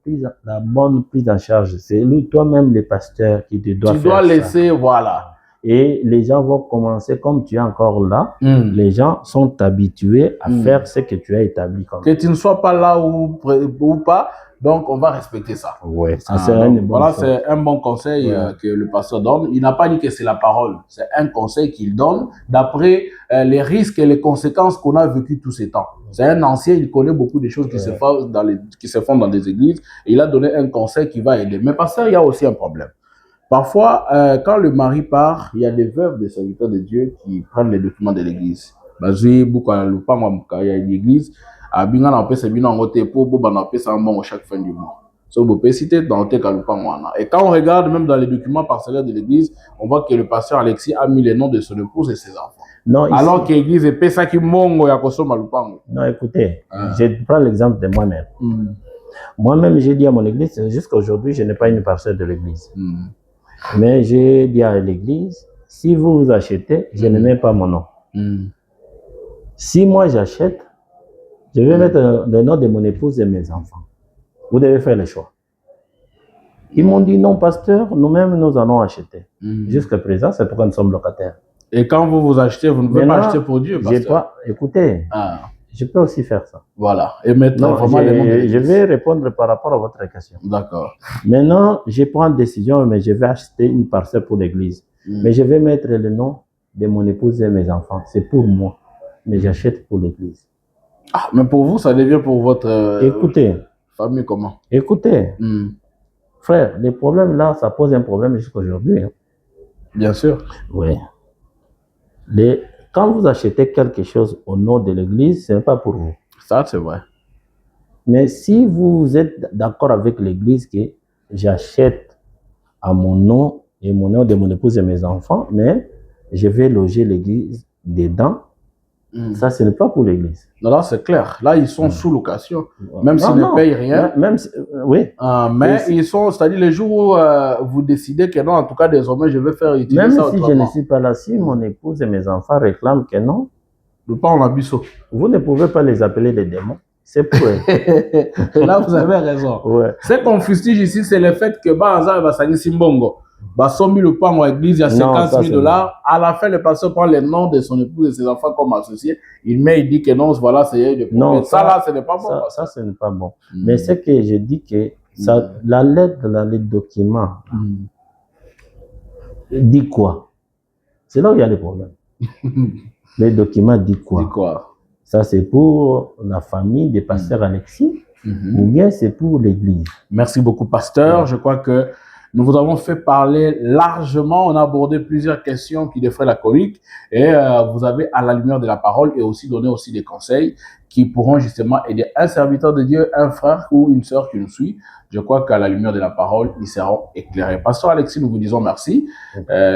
C'est la bonne prise en charge. C'est toi-même, les pasteurs, qui te doivent faire ça. Tu dois laisser, voilà. Et les gens vont commencer, comme tu es encore là, les gens sont habitués à faire ce que tu as établi. Que tu ne sois pas là ou pas, donc on va respecter ça. Oui, ça c'est un bon conseil que le pasteur donne. Il n'a pas dit que c'est la parole, c'est un conseil qu'il donne d'après les risques et les conséquences qu'on a vécues tous ces temps. C'est un ancien, il connaît beaucoup de choses qui se font dans des églises. Et il a donné un conseil qui va aider. Mais pasteur, il y a aussi un problème. Parfois, quand le mari part, il y a des veuves des serviteurs de Dieu qui prennent les documents de l'église. Il y a une église, chaque fin du mois. Et quand on regarde même dans les documents parcellaires de l'église, on voit que le pasteur Alexis a mis les noms de son épouse et ses enfants. Non, alors que l'église est ça qui mongo ya kosoma lupango. Non, écoutez, je prends l'exemple de moi-même. Moi-même, j'ai dit à mon église, jusqu'à aujourd'hui, je n'ai pas une parcelle de l'église. Mais j'ai dit à l'église, si vous achetez, je ne mets pas mon nom. Si moi j'achète, je vais mettre le nom de mon épouse et mes enfants. Vous devez faire le choix. Ils m'ont dit non, pasteur, nous-mêmes nous allons acheter. Jusqu'à présent, c'est pourquoi nous sommes locataires. Et quand vous achetez, vous ne pouvez pas acheter pour Dieu, pasteur. Écoutez, je peux aussi faire ça. Voilà. Et maintenant, je vais répondre par rapport à votre question. D'accord. Maintenant, je prends une décision, mais je vais acheter une parcelle pour l'église. Mais je vais mettre le nom de mon épouse et mes enfants. C'est pour moi. Mais j'achète pour l'église. Ah, mais pour vous, ça devient pour votre famille comment? Écoutez, frère, les problèmes là, ça pose un problème jusqu'à aujourd'hui. Hein. Bien sûr. Oui. Quand vous achetez quelque chose au nom de l'église, ce n'est pas pour vous. Ça, c'est vrai. Mais si vous êtes d'accord avec l'église que j'achète à mon nom et mon nom de mon épouse et mes enfants, mais je vais loger l'église dedans, ça, ce n'est pas pour l'église. Non, là, c'est clair. Là, ils sont sous location. Même s'ils ne payent rien. Oui. Mais ils sont, c'est-à-dire les jours où vous décidez que non, en tout cas, désormais, je vais faire utiliser même ça si autrement. Je ne suis pas là, si mon épouse et mes enfants réclament que non, vous ne pouvez pas les appeler des démons. C'est pour eux. Là, vous avez raison. Ouais. Ce qu'on fustige ici, c'est le fait que Bazar va s'agir Simbongo. bah, 100 000 pounds à l'église, il y a 50 000 dollars. À la fin, le pasteur prend les noms de son épouse et de ses enfants comme associés. Il met, il dit que non, voilà, c'est non, ça là, ce n'est pas bon. Ça, ce n'est pas bon. Mais c'est que je dis que ça, la lettre dans les documents dit quoi? C'est là où il y a les problèmes. Les documents disent quoi? Dit quoi? Ça, c'est pour la famille des pasteurs Alexis ou bien c'est pour l'église? Merci beaucoup, pasteur. Je crois que nous vous avons fait parler largement. On a abordé plusieurs questions qui défraient la colique et vous avez, à la lumière de la parole, et aussi donné aussi des conseils qui pourront justement aider un serviteur de Dieu, un frère ou une sœur qui nous suit. Je crois qu'à la lumière de la parole, ils seront éclairés. Pasteur Alexis, nous vous disons merci.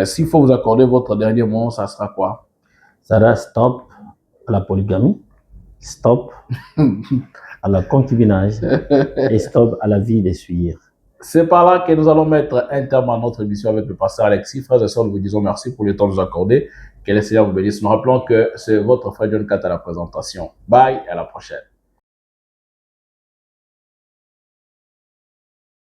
S'il faut vous accorder votre dernier mot, ça sera quoi? Ça sera stop à la polygamie, stop à la concubinage et stop à la vie des suirs. C'est par là que nous allons mettre un terme à notre émission avec le pasteur Alexis. Frères et sœurs, nous vous disons merci pour le temps que nous accordez. Que le Seigneur vous bénisse. Nous rappelons que c'est votre frère John Cat à la présentation. Bye, à la prochaine.